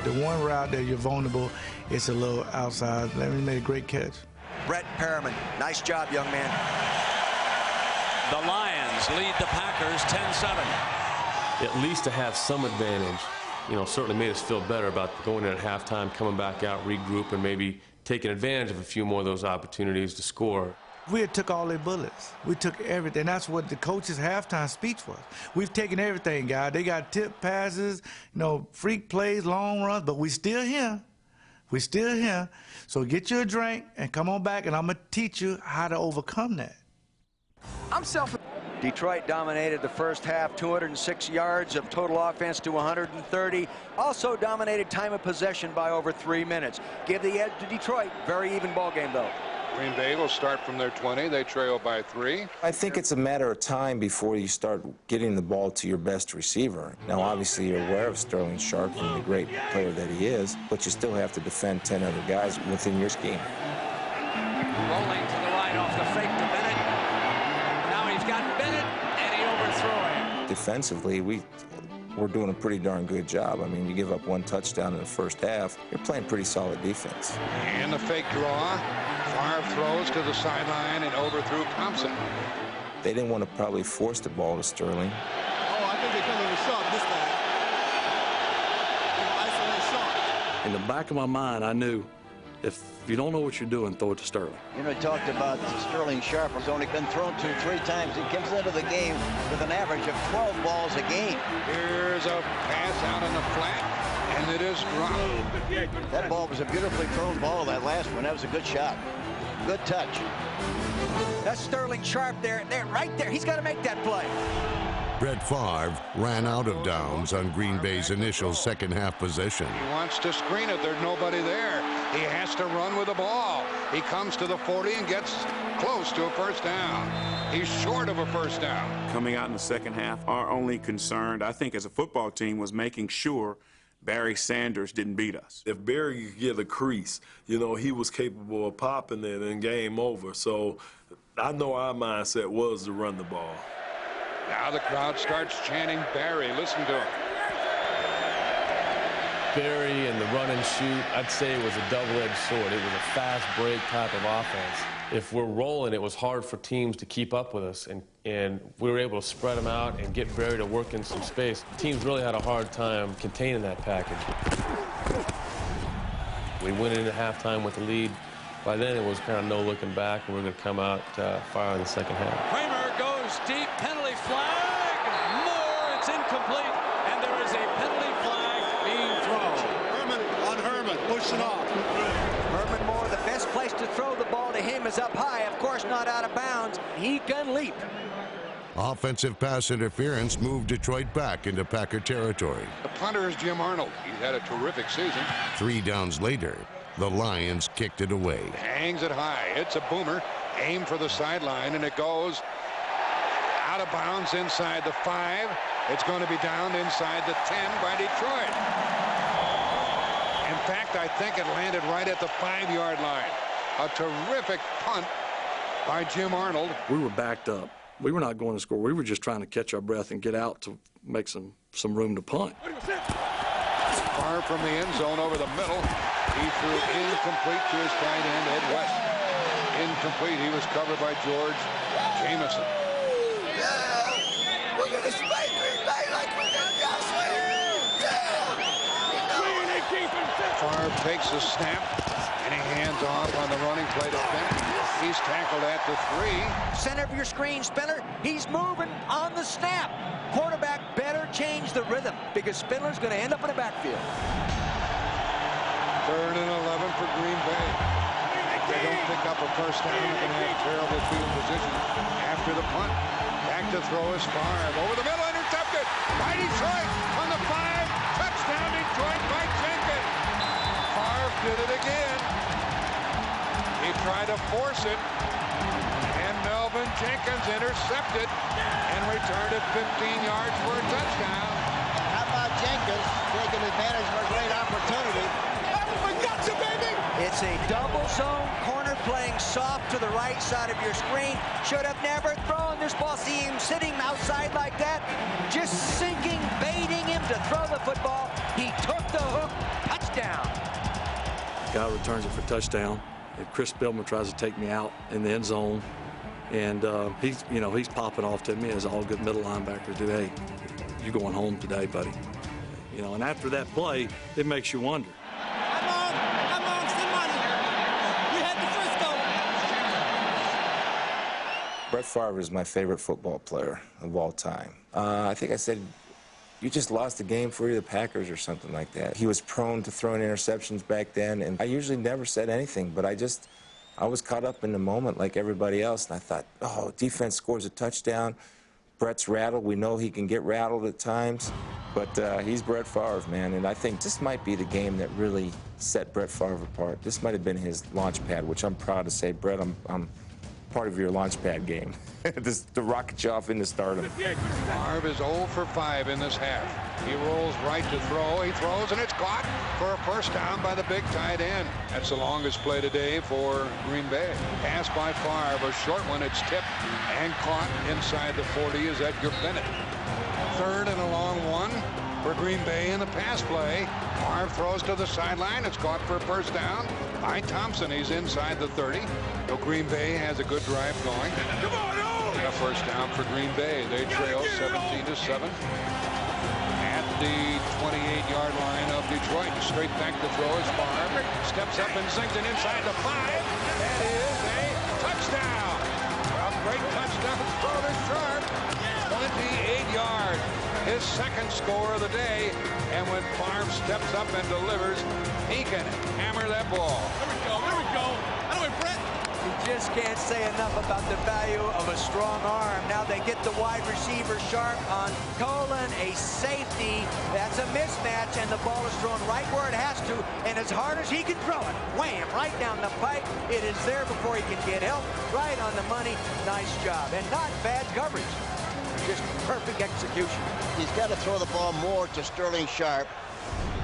The one route that you're vulnerable, it's a little outside. We made a great catch. Brett Perriman, nice job, young man. The Lions lead the Packers 10-7. At least to have some advantage, certainly made us feel better about going in at halftime, coming back out, regroup, and maybe taking advantage of a few more of those opportunities to score. We had took all their bullets. We took everything. That's what the coach's halftime speech was. We've taken everything, guys. They got tip passes, freak plays, long runs, but we still here. We still here. So get you a drink and come on back, and I'm going to teach you how to overcome that. Detroit dominated the first half, 206 yards of total offense to 130. Also dominated time of possession by over 3 minutes. Give the edge to Detroit. Very even ball game, though. Green Bay will start from their 20. They trail by 3. I think it's a matter of time before you start getting the ball to your best receiver. Now, obviously, you're aware of Sterling Sharp and the great player that he is, but you still have to defend 10 other guys within your scheme. Rolling to the right off the fake to Bennett. Now he's got Bennett, and he overthrew him. Defensively, we're doing a pretty darn good job. I mean, you give up 1 touchdown in the first half, you're playing pretty solid defense. And the fake draw. Favre throws to the sideline and overthrew Thompson. They didn't want to probably force the ball to Sterling. Oh, I think they're coming with Sharp this time. Isolate Sharp. In the back of my mind, I knew if you don't know what you're doing, throw it to Sterling. He talked about Sterling Sharp has only been thrown to 3 times. He comes into the game with an average of 12 balls a game. Here's a pass out in the flat, and it is dropped. That ball was a beautifully thrown ball, that last one. That was a good shot. Good touch. That's Sterling Sharp there, right there. He's got to make that play. Brett Favre ran out of downs on Green Bay's initial second-half possession. He wants to screen it. There's nobody there. He has to run with the ball. He comes to the 40 and gets close to a first down. He's short of a first down. Coming out in the second half, our only concern, I think, as a football team was making sure Barry Sanders didn't beat us. If Barry could get a crease, he was capable of popping it and game over. So I know our mindset was to run the ball. Now the crowd starts chanting Barry. Listen to him. Barry and the run and shoot, I'd say it was a double-edged sword. It was a fast break type of offense. If we're rolling, it was hard for teams to keep up with us, and we were able to spread them out and get Barry to work in some space. Teams really had a hard time containing that package. We went into halftime with the lead. By then, it was kind of no looking back, and we were going to come out fire in the second half. Kramer goes deep, penalty flag. Moore, it's incomplete, and there is a penalty flag being thrown. Herman on Herman, pushing off. Herman Moore, the best place to throw the ball to him is up high. Of course, not out of bounds. He can leap. Offensive pass interference moved Detroit back into Packer territory. The punter is Jim Arnold. He's had a terrific season. 3 downs later, the Lions kicked it away. Hangs it high. It's a boomer. Aim for the sideline, and it goes out of bounds inside the 5. It's going to be down inside the 10 by Detroit. In fact, I think it landed right at the 5-yard line. A terrific punt by Jim Arnold. We were backed up. We were not going to score. We were just trying to catch our breath and get out to make some room to punt. Far from the end zone over the middle. He threw incomplete to his tight end, Ed West. Incomplete. He was covered by George Jameson. We're going to spray Green Bay like we did last week. Favre takes the snap, and he hands off on the running play to Bennett. He's tackled at the 3. Center of your screen, Spindler. He's moving on the snap. Quarterback better change the rhythm because Spindler's going to end up in the backfield. 3rd and 11 for Green Bay. If they don't pick up a first down, they're going to have terrible field position after the punt. Back to throw is Favre. Over the middle, intercepted by Detroit on the 5. Touchdown, Detroit by Jenkins. Favre did it again. He tried to force it, and Melvin Jenkins intercepted and returned it 15 yards for a touchdown. How about Jenkins taking advantage of a great opportunity? We got you, baby! It's a double zone corner playing soft to the right side of your screen. Should have never thrown this ball. See him sitting outside like that, just sinking, baiting him to throw the football. He took the hook. Touchdown. Guy returns it for touchdown, and Chris Billman tries to take me out in the end zone, and he's popping off to me as all good middle linebackers do. Hey, you're going home today, buddy. You know, and after that play, it makes you wonder. I'm on some money. We had the Frisco. Brett Favre is my favorite football player of all time. I think I said, you just lost a game for the Packers or something like that. He was prone to throwing interceptions back then, and I usually never said anything, but I was caught up in the moment like everybody else, and I thought, oh, defense scores a touchdown. Brett's rattled. We know he can get rattled at times, but he's Brett Favre, man, and I think this might be the game that really set Brett Favre apart. This might have been his launch pad, which I'm proud to say, Brett, I'm part of your launch pad game. To rocket you off into stardom. Favre is 0 for 5 in this half. He rolls right to throw. He throws, and it's caught for a first down by the big tight end. That's the longest play today for Green Bay. Pass by Favre, a short one. It's tipped and caught inside the 40 is Edgar Bennett. 3rd and a long one for Green Bay in the pass play. Favre throws to the sideline. It's caught for a first down by Thompson. He's inside the 30. So Green Bay has a good drive going. Come on, and a first down for Green Bay. They trail 17-7 at the 28-yard line of Detroit. Straight back to throw is Favre. Steps up and sinks it inside the 5. That is a touchdown. A great touchdown throw to Sharp. 28 yards. His second score of the day. And when Favre steps up and delivers, he can hammer that ball. There we go. There we go. Anyway, Brett. You just can't say enough about the value of a strong arm. Now they get the wide receiver Sharp on Colin, a safety. That's a mismatch, and the ball is thrown right where it has to, and as hard as he can throw it, wham, right down the pipe. It is there before he can get help. Right on the money. Nice job, and not bad coverage. Just perfect execution. He's got to throw the ball more to Sterling Sharp.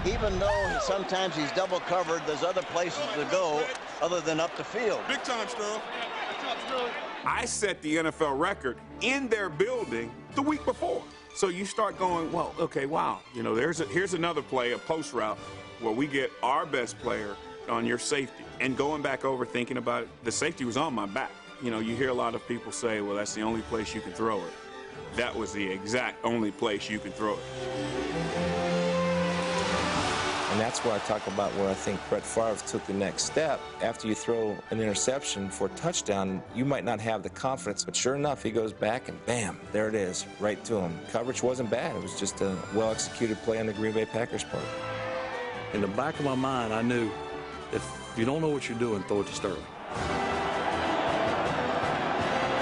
Even though sometimes he's double covered, there's other places to go other than up the field. Big time, Sterling. I set the NFL record in their building the week before. So you start going, well, okay, wow. You know, here's another play, a post route, where we get our best player on your safety. And going back over thinking about it, the safety was on my back. You know, you hear a lot of people say, well, that's the only place you can throw it. That was the exact only place you can throw it. And that's where I talk about where I think Brett Favre took the next step. After you throw an interception for a touchdown, you might not have the confidence, but sure enough, he goes back and bam, there it is, right to him. Coverage wasn't bad. It was just a well-executed play on the Green Bay Packers part. In the back of my mind, I knew if you don't know what you're doing, throw it to Sterling.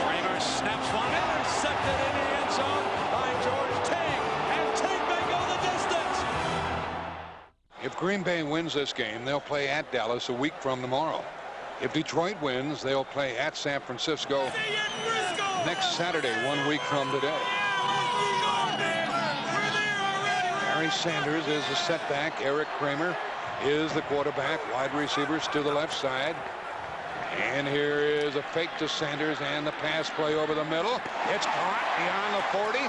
Kramer snaps one, intercepted in the end zone by George Ting, and Ting may go the distance. If Green Bay wins this game, they'll play at Dallas a week from tomorrow. If Detroit wins, they'll play at San Francisco next Saturday, 1 week from today. Barry Sanders is the setback. Eric Kramer is the quarterback. Wide receivers to the left side. And here is a fake to Sanders and the pass play over the middle. It's caught beyond the 40.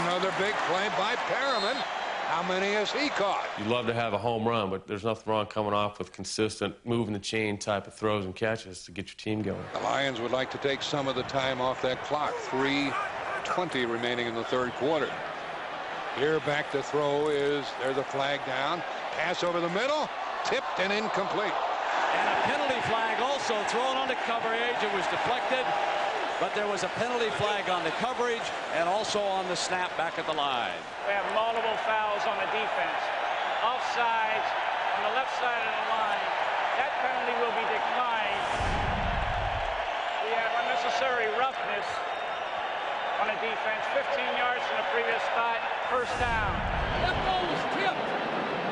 Another big play by Perriman. How many has he caught? You'd love to have a home run, but there's nothing wrong coming off with consistent, moving the chain type of throws and catches to get your team going. The Lions would like to take some of the time off that clock. 3:20 remaining in the third quarter. Here back to throw is, there's a flag down. Pass over the middle, tipped and incomplete. And a penalty flag also thrown on the coverage. It was deflected, but there was a penalty flag on the coverage and also on the snap back at the line. We have multiple fouls on the defense. Offsides on the left side of the line. That penalty will be declined. We have unnecessary roughness on the defense. 15 yards from the previous spot. First down. That ball was tipped.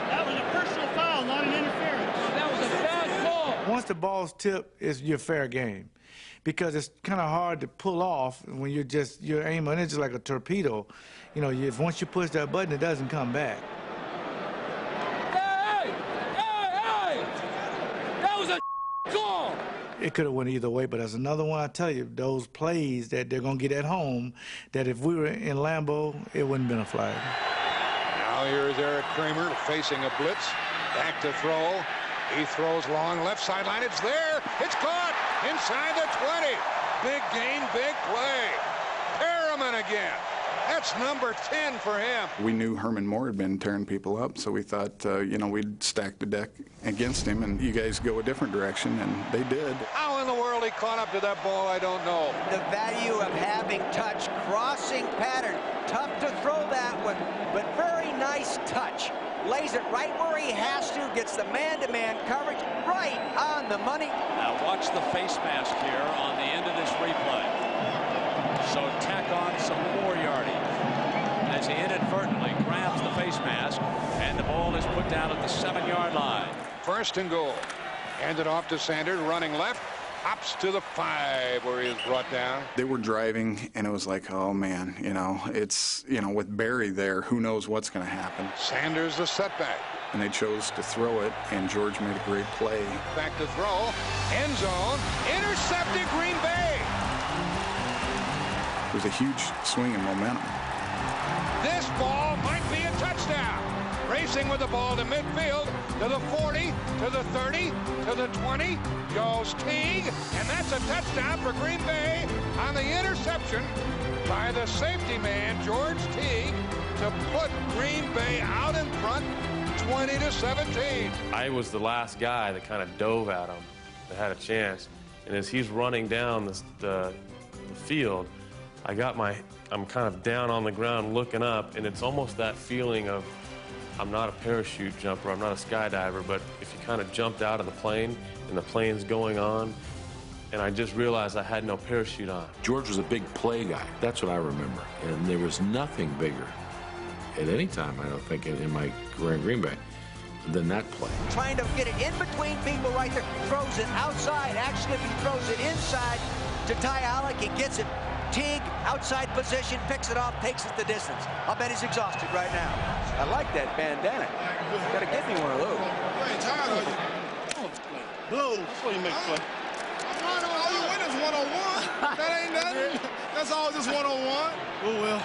That was a personal foul, not an interference. That was a bad call. Once the ball's tipped, it's your fair game. Because it's kind of hard to pull off when you're aiming. It's just like a torpedo. You know, if once you push that button, it doesn't come back. Hey! That was a Go! It could have went either way, but there's another one, I tell you, those plays that they're going to get at home, that if we were in Lambeau, it wouldn't have been a flag. Now here is Eric Kramer facing a blitz. Back to throw. He throws long left sideline. It's there. It's caught inside the 20. Big gain, big play. Perriman again. That's number 10 for him. We knew Herman Moore had been tearing people up, so we thought, you know, we'd stack the deck against him, and you guys go a different direction, and they did. How in the world he caught up to that ball, I don't know. The value of having touch, crossing pattern. Tough to throw that one, but very nice touch. Lays it right where he has to, gets the man-to-man coverage right on the money. Now watch the face mask here on the end of this replay. So tack on some more yardage as he inadvertently grabs the face mask, and the ball is put down at the 7-yard line. First and goal. Handed off to Sanders, running left. Hops to the 5 where he is brought down. They were driving, and it was like, oh, man, you know, it's, you know, with Barry there, who knows what's going to happen. Sanders the setback. And they chose to throw it, and George made a great play. Back to throw. End zone. Intercepted Green Bay. It was a huge swing in momentum. This ball might be a touchdown. Racing with the ball to midfield, to the 40, to the 30, to the 20, goes Teague, and that's a touchdown for Green Bay on the interception by the safety man, George Teague, to put Green Bay out in front, 20-17. I was the last guy that kind of dove at him, that had a chance, and as he's running down the field, I'm kind of down on the ground looking up, and it's almost that feeling of, I'm not a parachute jumper, I'm not a skydiver, but if you kind of jumped out of the plane and the plane's going on, and I just realized I had no parachute on. George was a big play guy. That's what I remember. And there was nothing bigger at any time, I don't think, in my career in Green Bay than that play. Trying to get it in between people right there. Throws it outside. Actually, if he throws it inside to Ty Alec, he gets it. Teague, outside position, picks it off, takes it the distance. I'll bet he's exhausted right now. I like that bandana. Gotta get me one of those. Blow, that's what you make play. All you win is one-on-one. That ain't nothing. That's all just one-on-one. Oh, well.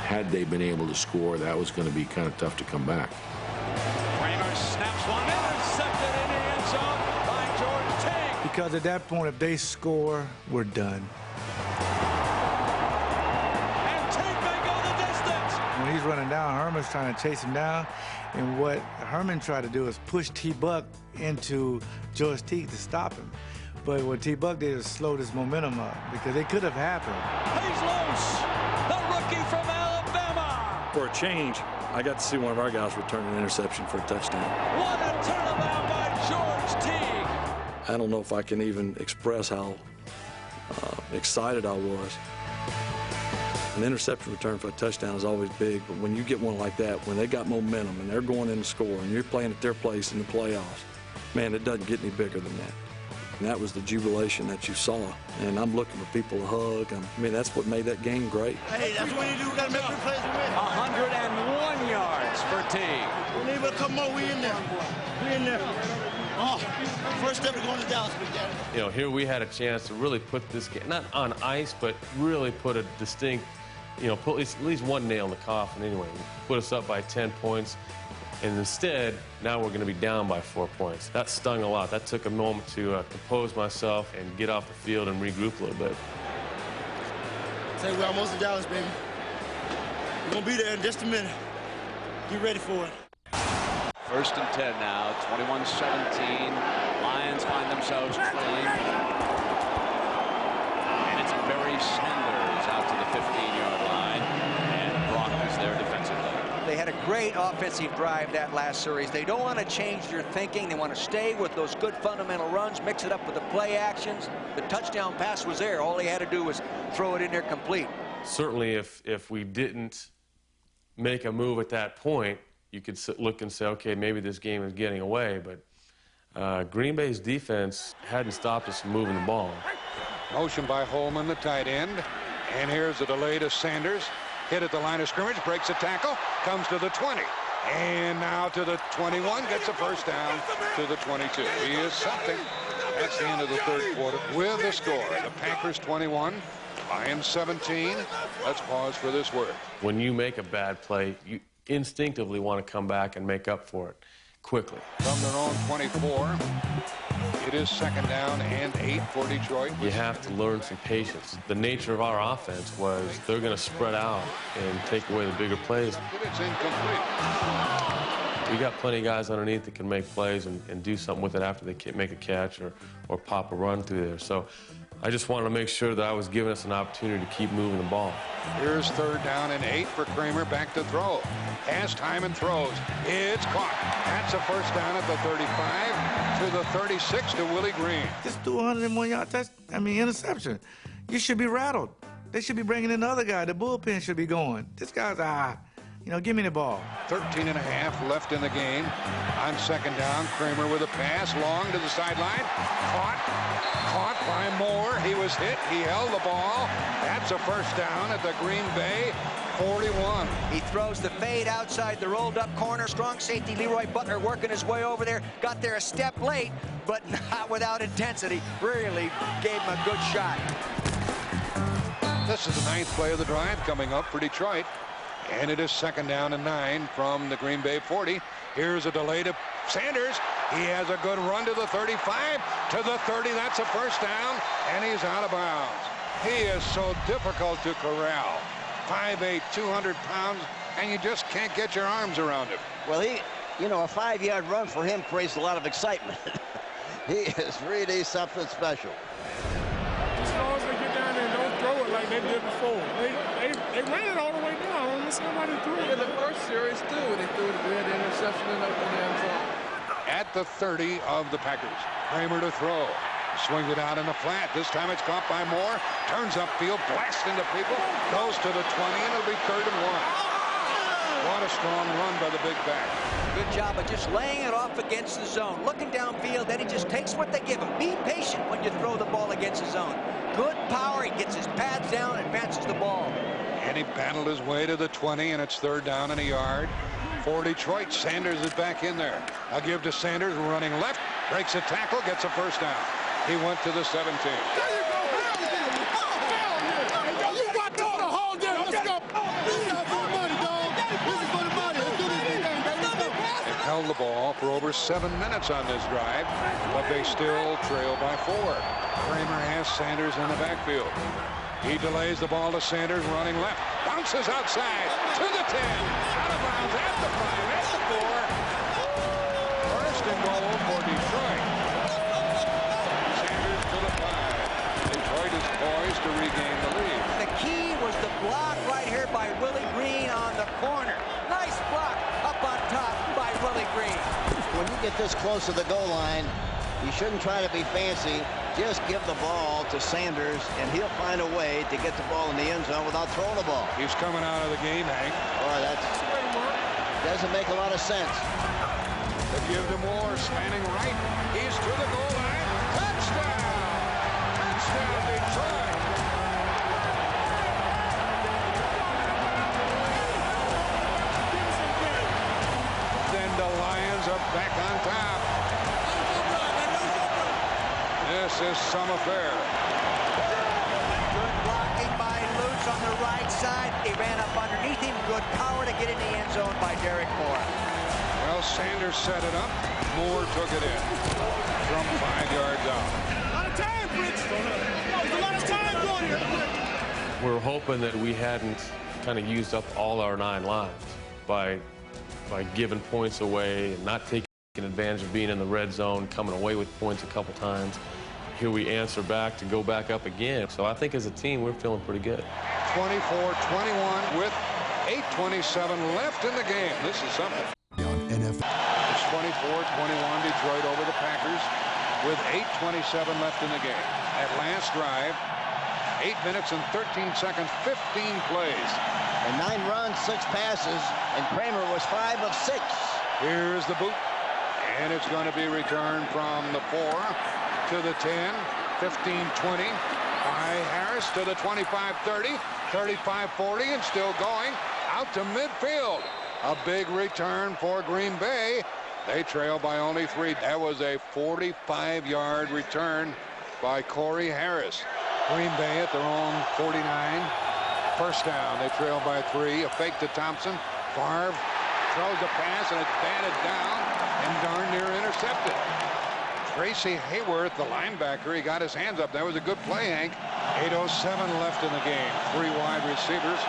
Had they been able to score, that was going to be kind of tough to come back. Kramer snaps one, intercepted in the end zone by George Teague. Because at that point, if they score, we're done. And Teague may go the distance. When he's running down, Herman's trying to chase him down. And what Herman tried to do is push T-Buck into George Teague to stop him. But what T-Buck did is slow this momentum up because it could have happened. He's loose. The rookie from Alabama. For a change, I got to see one of our guys return an interception for a touchdown. What a turnabout by George Teague. I don't know if I can even express how excited I was. An interception return for a touchdown is always big, but when you get one like that, when they got momentum and they're going in to score and you're playing at their place in the playoffs, man, it doesn't get any bigger than that. And that was the jubilation that you saw. And I'm looking for people to hug. I mean, that's what made that game great. Hey, that's what you do. We got to make good plays to win. 101 yards for Teague. We need a couple more. We in there. We in there. Oh, first step to going to Dallas. You know, here we had a chance to really put this game, not on ice, but really put a distinct, you know, put at least one nail in the coffin anyway. Put us up by 10 points. And instead, now we're going to be down by 4 points. That stung a lot. That took a moment to compose myself and get off the field and regroup a little bit. Say we're almost to Dallas, baby. We're going to be there in just a minute. Get ready for it. First and 10 now, 21-17. Lions find themselves trailing. And it's Barry Sanders out to the 15-yard line. And Brock is there defensively. They had a great offensive drive that last series. They don't want to change their thinking. They want to stay with those good fundamental runs, mix it up with the play actions. The touchdown pass was there. All he had to do was throw it in there complete. Certainly, if we didn't make a move at that point, you could look and say, okay, maybe this game is getting away. But Green Bay's defense hadn't stopped us from moving the ball. Motion by Holman, the tight end. And here's a delay to Sanders. Hit at the line of scrimmage, breaks a tackle, comes to the 20. And now to the 21, gets a first down to the 22. He is something. That's the end of the third quarter with the score. The Packers 21, Lions 17. Let's pause for this word. When you make a bad play, you instinctively want to come back and make up for it quickly. From their own 24, it is second down and 8 for Detroit. You have to learn some patience. The nature of our offense was they're going to spread out and take away the bigger plays. It's incomplete. We got plenty of guys underneath that can make plays and do something with it after they make a catch or pop a run through there. So I just wanted to make sure that I was giving us an opportunity to keep moving the ball. Here's third down and 8 for Kramer, back to throw. Has time and throws. It's caught. That's a first down at the 35 to the 36 to Willie Green. Just do 101 yard interception. You should be rattled. They should be bringing in the other guy. The bullpen should be going. This guy's, give me the ball. 13 and a half left in the game. On second down, Kramer with a pass long to the sideline. Caught by Moore. He was hit. He held the ball. That's a first down at the Green Bay 41. He throws the fade outside the rolled up corner. Strong safety Leroy Butler working his way over there. Got there a step late, but not without intensity. Really gave him a good shot. This is the 9th play of the drive coming up for Detroit. And it is second down and 9 from the Green Bay 40. Here's a delay to Sanders. He has a good run to the 35, to the 30. That's a first down, and he's out of bounds. He is so difficult to corral. 5'8", 200 pounds, and you just can't get your arms around him. Well, a 5-yard run for him creates a lot of excitement. He is really something special. As long as they get down there and don't throw it like they did before. They ran it all the way down. I don't understand why they threw it. In the first series, too, they threw it. We had the interception in the end zone. At the 30 of the Packers. Kramer to throw. Swings it out in the flat. This time it's caught by Moore. Turns upfield, blasts into people. Goes to the 20, and it'll be 3rd and 1. What a strong run by the big back. Good job of just laying it off against the zone. Looking downfield, then he just takes what they give him. Be patient when you throw the ball against the zone. Good power. He gets his pads down, advances the ball. And he battled his way to the 20, and it's 3rd down and a yard. For Detroit, Sanders is back in there. I'll give to Sanders, running left, breaks a tackle, gets a first down. He went to the 17. There you go. You got to hold there. Let's go. This is for the money, dog. This is for the money. Let's do this thing, baby. Let's go. They held the ball for over 7 minutes on this drive, but they still trail by 4. Kramer has Sanders in the backfield. He delays the ball to Sanders, running left. Bounces outside to the 10. Out of bounds at the 5, at the 4. First and goal for Detroit. Sanders to the 5. Detroit is poised to regain the lead. The key was the block right here by Willie Green on the corner. Nice block up on top by Willie Green. When you get this close to the goal line, you shouldn't try to be fancy. Just give the ball to Sanders, and he'll find a way to get the ball in the end zone without throwing the ball. He's coming out of the game, Hank. Boy, that doesn't make a lot of sense. They give to Moore, spanning right. He's to the goal line. Touchdown! Touchdown, Detroit! Then the Lions are back on top. This is some affair. Good blocking by Lutz on the right side. He ran up underneath him. Good power to get in the end zone by Derek Moore. Well, Sanders set it up. Moore took it in from 5 yards out. A lot of time, Fritz. There's a lot of time going here. We're hoping that we hadn't kind of used up all our 9 lives by giving points away and not taking advantage of being in the red zone, coming away with points a couple times. Here we answer back to go back up again. So I think as a team, we're feeling pretty good. 24-21 with 8:27 left in the game. This is something. It's 24-21 Detroit over the Packers with 8:27 left in the game. At last drive, 8 minutes and 13 seconds, 15 plays. And 9 runs, 6 passes, and Kramer was 5 of 6. Here's the boot, and it's going to be returned from the 4 to the 10, 15-20. By Harris to the 25-30, 35-40, and still going out to midfield. A big return for Green Bay. They trail by only 3. That was a 45-yard return by Corey Harris. Green Bay at their own 49. First down. They trail by 3. A fake to Thompson. Favre throws a pass, and it's batted down and darn near intercepted. Tracy Hayworth, the linebacker, he got his hands up. That was a good play, Hank. 8:07 left in the game. 3 wide receivers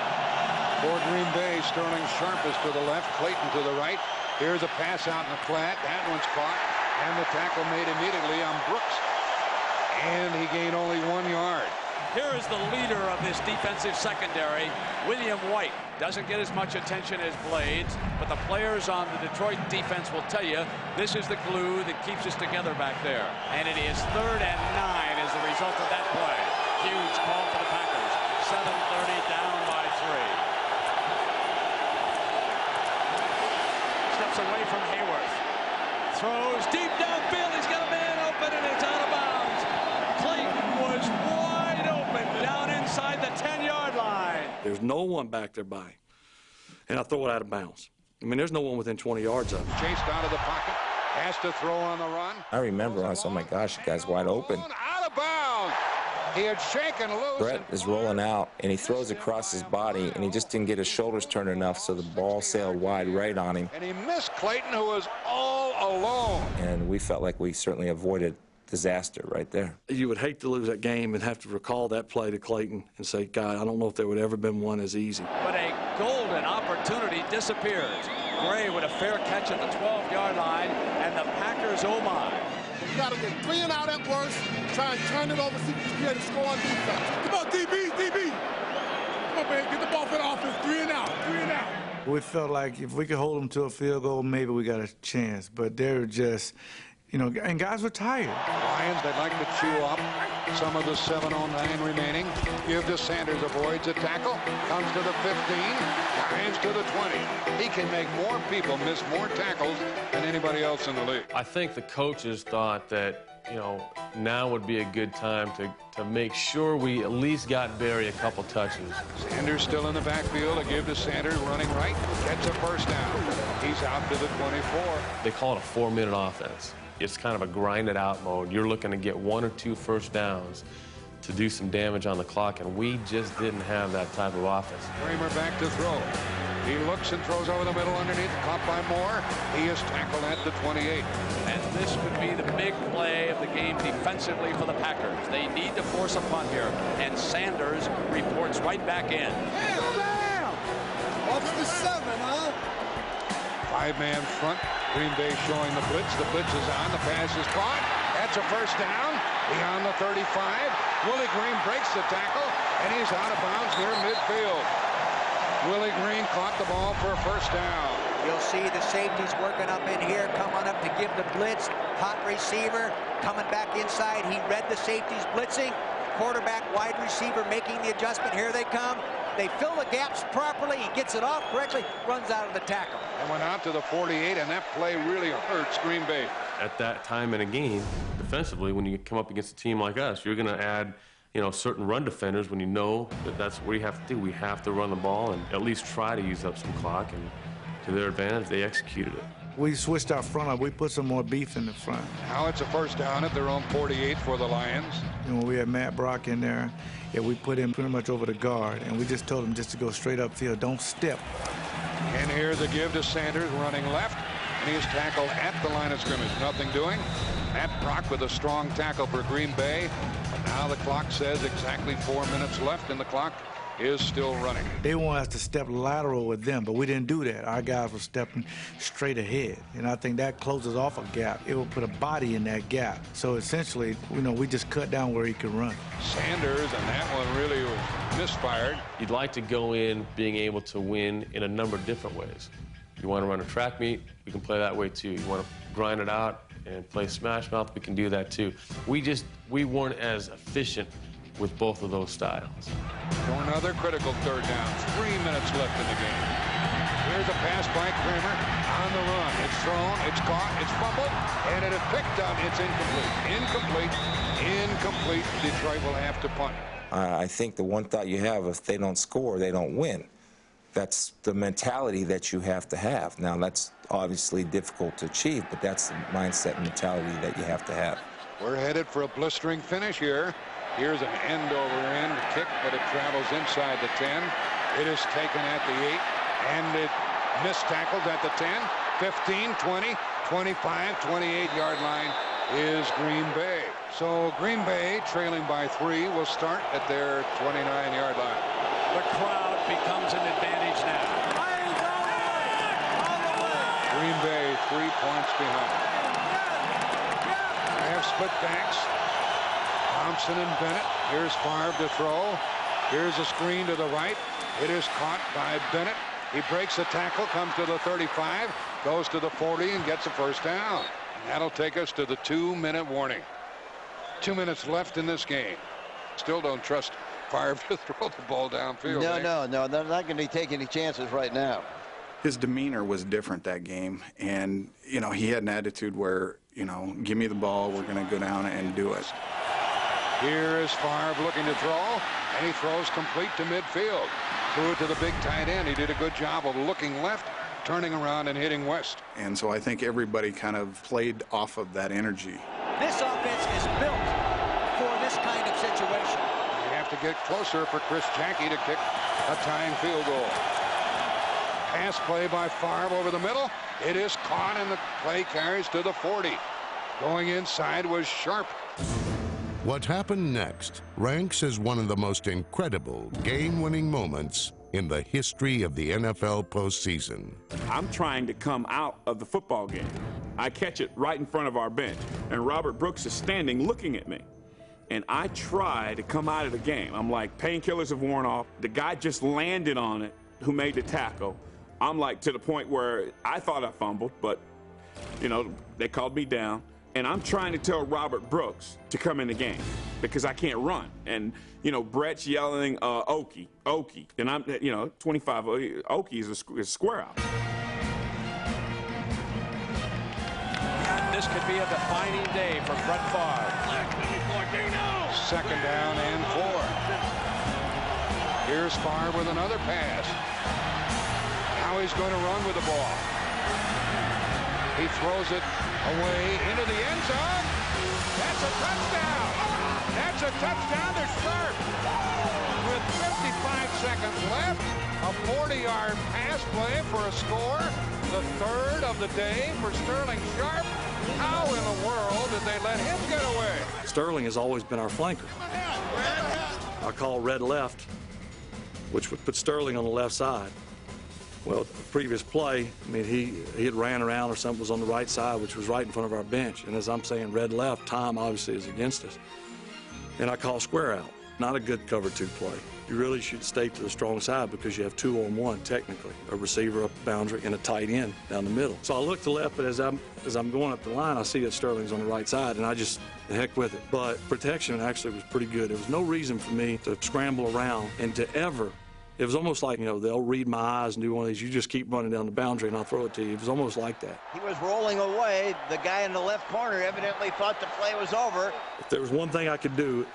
for Green Bay. Sterling Sharp is to the left, Clayton to the right. Here's a pass out in the flat. That one's caught, and the tackle made immediately on Brooks. And he gained only 1 yard. Here is the leader of this defensive secondary, William White. Doesn't get as much attention as Blades, but the players on the Detroit defense will tell you this is the glue that keeps us together back there. And it is 3rd and 9 as a result of that play. Huge call for the Packers. 7:30 down by 3. Steps away from Hayworth. Throws deep downfield. He's got a man open, and it's out of bounds. Clayton was wide open down inside the 10-yard line. There's no one back there by him. And I throw it out of bounds. I mean, there's no one within 20 yards of him. Chased out of the pocket. Has to throw on the run. I remember, I said, oh my gosh, the guy's wide open. Out of bounds. He had shaken loose. Brett is rolling out, and he throws across his body, and he just didn't get his shoulders turned enough, so the ball sailed wide right on him. And he missed Clayton, who was all alone. And we felt like we certainly avoided disaster right there. You would hate to lose that game and have to recall that play to Clayton and say, God, I don't know if there would ever been one as easy. But a golden opportunity disappears. Gray with a fair catch at the 12-yard line, and the Packers, oh my. You got to get 3 and out at worst, try and turn it over, see if you can get a score on defense. Come on, DB. Come on, man, get the ball for the offense. 3 and out. We felt like if we could hold them to a field goal, maybe we got a chance. But they're just, you know, and guys were tired. Lions, they'd like to chew up some of the 7:09 remaining. Give to Sanders, avoids a tackle, comes to the 15, Lions to the 20. He can make more people miss more tackles than anybody else in the league. I think the coaches thought that, you know, now would be a good time to make sure we at least got Barry a couple touches. Sanders still in the backfield. A give to Sanders, running right, gets a first down. He's out to the 24. They call it a 4-minute offense. It's kind of a grinded out mode. You're looking to get 1 or 2 first downs to do some damage on the clock, and we just didn't have that type of offense. Kramer back to throw. He looks and throws over the middle underneath, caught by Moore. He is tackled at the 28. And this would be the big play of the game defensively for the Packers. They need to force a punt here, and Sanders reports right back in. Down! Off to 7, huh? 5-man front. Green Bay showing the blitz. The blitz is on. The pass is caught. That's a first down. Beyond the 35. Willie Green breaks the tackle, and he's out of bounds near midfield. Willie Green caught the ball for a first down. You'll see the safeties working up in here, coming up to give the blitz. Hot receiver coming back inside. He read the safeties blitzing. Quarterback, wide receiver making the adjustment. Here they come. They fill the gaps properly. He gets it off correctly, runs out of the tackle. And went out to the 48, and that play really hurts Green Bay. At that time in a game, defensively, when you come up against a team like us, you're going to add, you know, certain run defenders when you know that that's what you have to do. We have to run the ball and at least try to use up some clock, and to their advantage, they executed it. We switched our front up. We put some more beef in the front. Now it's a first down at their own 48 for the Lions. You know, we had Matt Brock in there. Yeah, we put him pretty much over the guard, and we just told him just to go straight upfield. Don't step. And here's a give to Sanders running left, and he is tackled at the line of scrimmage. Nothing doing. Matt Brock with a strong tackle for Green Bay. But now the clock says exactly 4 minutes left, and the clock is still running. They want us to step lateral with them, but we didn't do that. Our guys were stepping straight ahead, and I think that closes off a gap. It will put a body in that gap. So essentially, you know, we just cut down where he could run. Sanders, and that one really was misfired. You'd like to go in being able to win in a number of different ways. You want to run a track meet, we can play that way too. You want to grind it out and play smash mouth, we can do that too. We weren't as efficient with both of those styles. So another critical third down. 3 minutes left in the game. Here's a pass by Kramer on the run. It's thrown, it's caught, it's fumbled, and it is picked up. It's incomplete. Detroit will have to punt. I think the one thought you have, if they don't score, they don't win. That's the mentality that you have to have. Now, that's obviously difficult to achieve, but that's the mindset and mentality that you have to have. We're headed for a blistering finish here. Here's an end-over-end kick, but it travels inside the 10. It is taken at the 8, and it missed tackled at the 10, 15, 20, 25, 28-yard line is Green Bay. So Green Bay, trailing by 3, will start at their 29-yard line. The crowd becomes an advantage now. Green Bay 3 points behind. They have split backs. Thompson and Bennett. Here's Favre to throw. Here's a screen to the right. It is caught by Bennett. He breaks the tackle, comes to the 35, goes to the 40, and gets a first down. And that'll take us to the 2-minute warning. 2 minutes left in this game. Still don't trust Favre to throw the ball downfield. No, they're not going to take any chances right now. His demeanor was different that game, and, you know, he had an attitude where, you know, give me the ball, we're going to go down and do it. Here is Favre looking to throw, and he throws complete to midfield. Threw it to the big tight end. He did a good job of looking left, turning around, and hitting west. And so I think everybody kind of played off of that energy. This offense is built for this kind of situation. You have to get closer for Chris Jackie to kick a tying field goal. Pass play by Favre over the middle. It is caught, and the play carries to the 40. Going inside was Sharp. What happened next ranks as one of the most incredible game-winning moments in the history of the NFL postseason. I'm trying to come out of the football game. I catch it right in front of our bench, and Robert Brooks is standing looking at me. And I try to come out of the game. I'm like, painkillers have worn off. The guy just landed on it who made the tackle. I'm like to the point where I thought I fumbled, but, you know, they called me down. And I'm trying to tell Robert Brooks to come in the game because I can't run. And, you know, Brett's yelling, Okie. And I'm, you know, 25, Okie is a square out. This could be a defining day for Brett Favre. Second down and 4. Here's Favre with another pass. Now he's going to run with the ball. He throws it away into the end zone. That's a touchdown. That's a touchdown to Sharp. With 55 seconds left, a 40-yard pass play for a score. The third of the day for Sterling Sharp. How in the world did they let him get away? Sterling has always been our flanker. I call red left, which would put Sterling on the left side. Well, the previous play, I mean, he had ran around or something, was on the right side, which was right in front of our bench. And as I'm saying, red left, time obviously is against us. And I call square out. Not a good cover 2 play. You really should stay to the strong side because you have 2 on 1 technically, a receiver up the boundary and a tight end down the middle. So I look to the left, but as I'm going up the line, I see that Sterling's on the right side, and I just the heck with it. But protection actually was pretty good. There was no reason for me to scramble around and to ever. It was almost like, you know, they'll read my eyes and do one of these. You just keep running down the boundary and I'll throw it to you. It was almost like that. He was rolling away. The guy in the left corner evidently thought the play was over. If there was one thing I could do,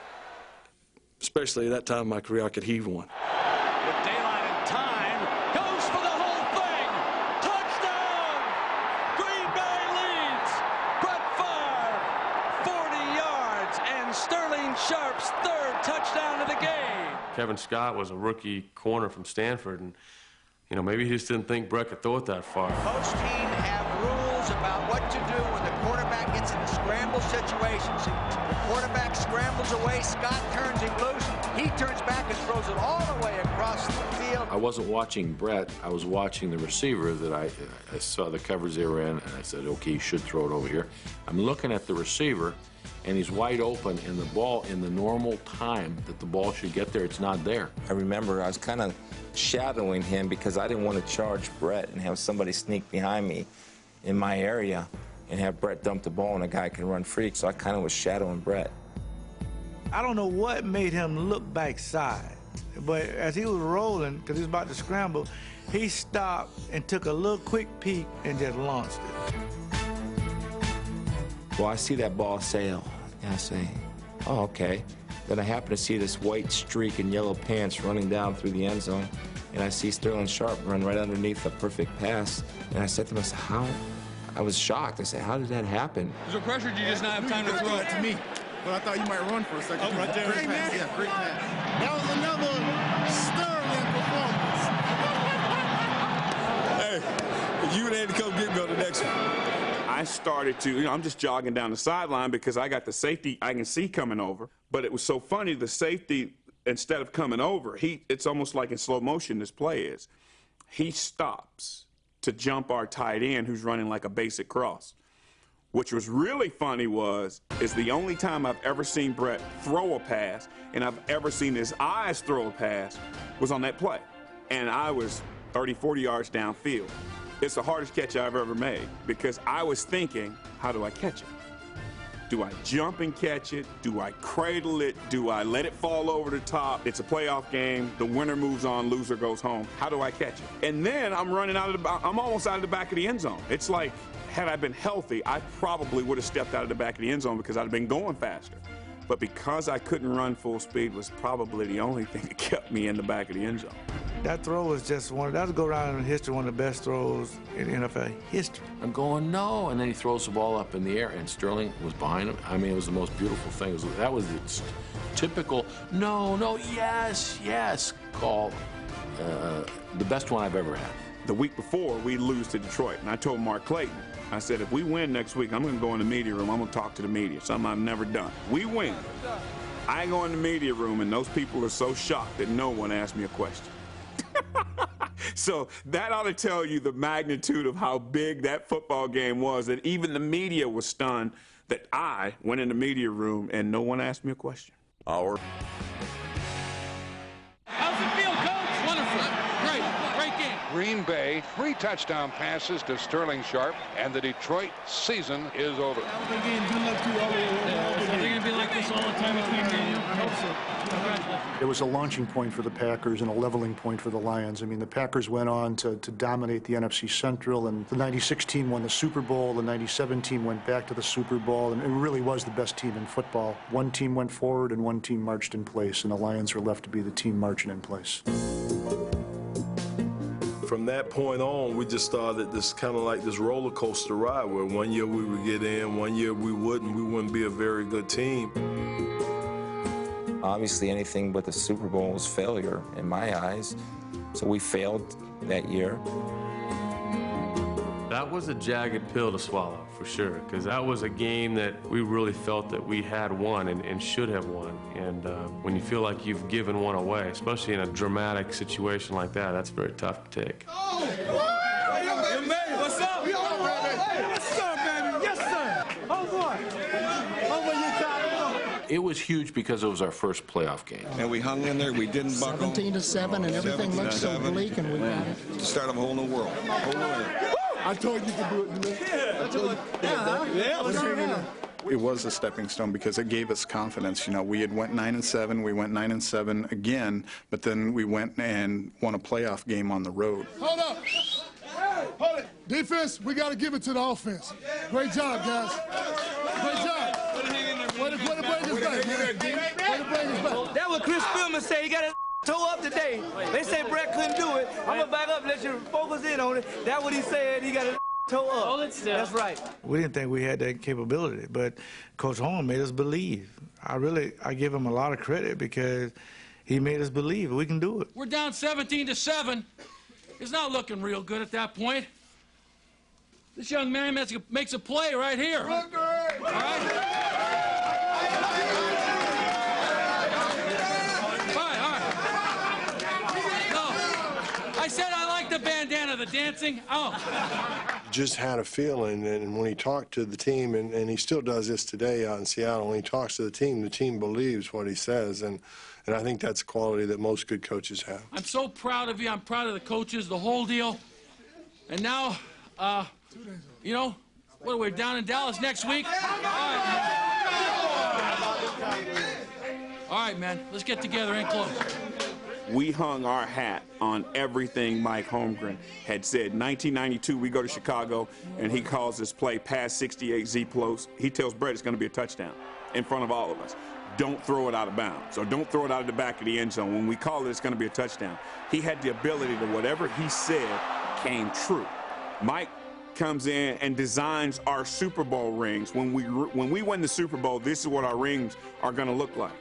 especially at that time in my career, I could heave one. With daylight and time, goes for the whole thing. Touchdown! Green Bay leads. Brett Favre, 40 yards, and Sterling Sharp's 3rd touchdown of the game. Kevin Scott was a rookie corner from Stanford, and, you know, maybe he just didn't think Brett could throw it that far. Most teams have rules about what to do when the quarterback gets in scramble situations. The quarterback scrambles away, Scott turns him loose, he turns back and throws it all the way across the field. I wasn't watching Brett, I was watching the receiver that I saw the coverage they were in, and I said, okay, you should throw it over here. I'm looking at the receiver, and he's wide open, and the ball, in the normal time that the ball should get there, it's not there. I remember I was kind of shadowing him because I didn't want to charge Brett and have somebody sneak behind me in my area and have Brett dump the ball and a guy can run free, so I kind of was shadowing Brett. I don't know what made him look backside, but as he was rolling, because he was about to scramble, he stopped and took a little quick peek and just launched it. Well, I see that ball sail, and I say, oh, okay. Then I happen to see this white streak in yellow pants running down through the end zone. and I see Sterling Sharpe run right underneath a perfect pass, and I said to myself, how? I was shocked. I said, how did that happen? Was there pressure? Did you just not have time to throw it to me? But I thought you might run for a second. Oh, right there. Great pass. Yeah, great pass. That was another sterling performance. Hey, you and Andy come get me on the next one. I started to, I'm just jogging down the sideline because I got the safety I can see coming over. But it was so funny, the safety, instead of coming over, it's almost like in slow motion this play is. He stops to jump our tight end who's running like a basic cross. Which was really funny is the only time I've ever seen Brett throw a pass and I've ever seen his eyes throw a pass was on that play. And I was 30, 40 yards downfield. It's the hardest catch I've ever made because I was thinking, how do I catch it? Do I jump and catch it? Do I cradle it? Do I let it fall over the top? It's a playoff game. The winner moves on, loser goes home. How do I catch it? And then I'm almost out of the back of the end zone. It's like, had I been healthy, I probably would have stepped out of the back of the end zone because I'd have been going faster. But because I couldn't run full speed was probably the only thing that kept me in the back of the end zone. That throw was just that'll go down in history, one of the best throws in NFL history. I'm going, no, and then he throws the ball up in the air, and Sterling was behind him. I mean, it was the most beautiful thing. That was the typical, no, yes call. The best one I've ever had. The week before, we lose to Detroit, and I told Mark Clayton, I said, if we win next week, I'm going to go in the media room. I'm going to talk to the media, something I've never done. We win. I go in the media room, and those people are so shocked that no one asked me a question. So that ought to tell you the magnitude of how big that football game was, that even the media was stunned that I went in the media room and no one asked me a question. How's it feel, Coach? Wonderful. Great game. Green Bay, 3 touchdown passes to Sterling Sharpe, and the Detroit season is over. Again, good luck to you all. So they're going to be like this all the time between me and you? I hope so. Congratulations. It was a launching point for the Packers and a leveling point for the Lions. I mean, the Packers went on to dominate the NFC Central, and the 96 team won the Super Bowl. The 97 team went back to the Super Bowl, and it really was the best team in football. One team went forward and one team marched in place, and the Lions were left to be the team marching in place. From that point on, we just started this kind of like this roller coaster ride where one year we would get in, one year we wouldn't be a very good team. Obviously, anything but the Super Bowl was failure in my eyes, so we failed that year. That was a jagged pill to swallow, for sure, because that was a game that we really felt that we had won and should have won. And when you feel like you've given one away, especially in a dramatic situation like that, that's very tough to take. Oh, hey, man, what's up? What's up, baby? Yes, sir. Oh, boy. It was huge because it was our first playoff game. And we hung in there. We didn't buckle. 17-7, and everything looked so bleak, and we got it. To start of a whole new world. I told you to do it. It was a stepping stone because it gave us confidence. You know, we had went 9-7, we went 9-7 again, but then we went and won a playoff game on the road. Hold up. Hold it. Defense, we got to give it to the offense. Great job, guys. Great job. Way to break us back, man. Way to break us back. That's what Chris Spielman said. He got his toe up today. They say Brett couldn't do it. I'm going to back up and let you focus in on it. That's what he said. He got his toe up. Hold it still. That's right. We didn't think we had that capability, but Coach Holm made us believe. I give him a lot of credit because he made us believe we can do it. We're down 17-7. It's not looking real good at that point. This young man makes a play right here. All right? I said I like the bandana, the dancing. Oh. Just had a feeling, and when he talked to the team, and he still does this today out in Seattle, when he talks to the team believes what he says, and I think that's a quality that most good coaches have. I'm so proud of you. I'm proud of the coaches, the whole deal. And now, you know, what, we're down in Dallas next week? All right, man. Let's get together and close. We hung our hat on everything Mike Holmgren had said. 1992, we go to Chicago, and he calls this play pass 68 Z-close. He tells Brett it's going to be a touchdown in front of all of us. don't throw it out of bounds or don't throw it out of the back of the end zone. When we call it, it's going to be a touchdown. He had the ability to whatever he said came true. Mike comes in and designs our Super Bowl rings. When we win the Super Bowl, this is what our rings are going to look like.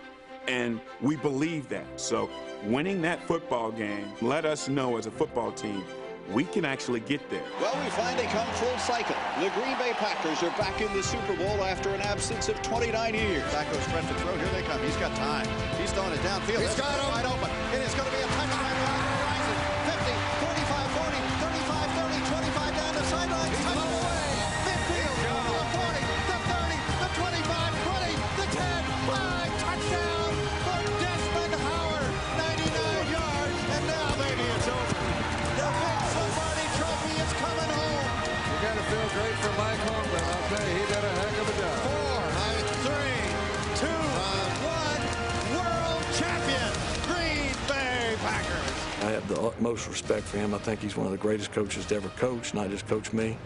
And we believe that. So winning that football game let us know as a football team we can actually get there. Well, we finally come full cycle. The Green Bay Packers are back in the Super Bowl after an absence of 29 years. Back goes Fred to throw. Here they come. He's got time. He's throwing it downfield. He's got him. Wide open. It is going to be a touchdown run. Horizon. 50, 45, 40, 35, 30, 25 down the sideline. He's all the way. Midfield. The 40, the 30, the 25, 20, the 10. 5. Touchdown for Desmond Howard. 99 yards. And now, baby, it's over. The big Lombardi Trophy is coming home. You got to feel great for Mike Holmgren. I'll tell you, he did a heck of a job. 4, 3, 2, 1. World champion, Green Bay Packers. I have the utmost respect for him. I think he's one of the greatest coaches to ever coach, not just coach me.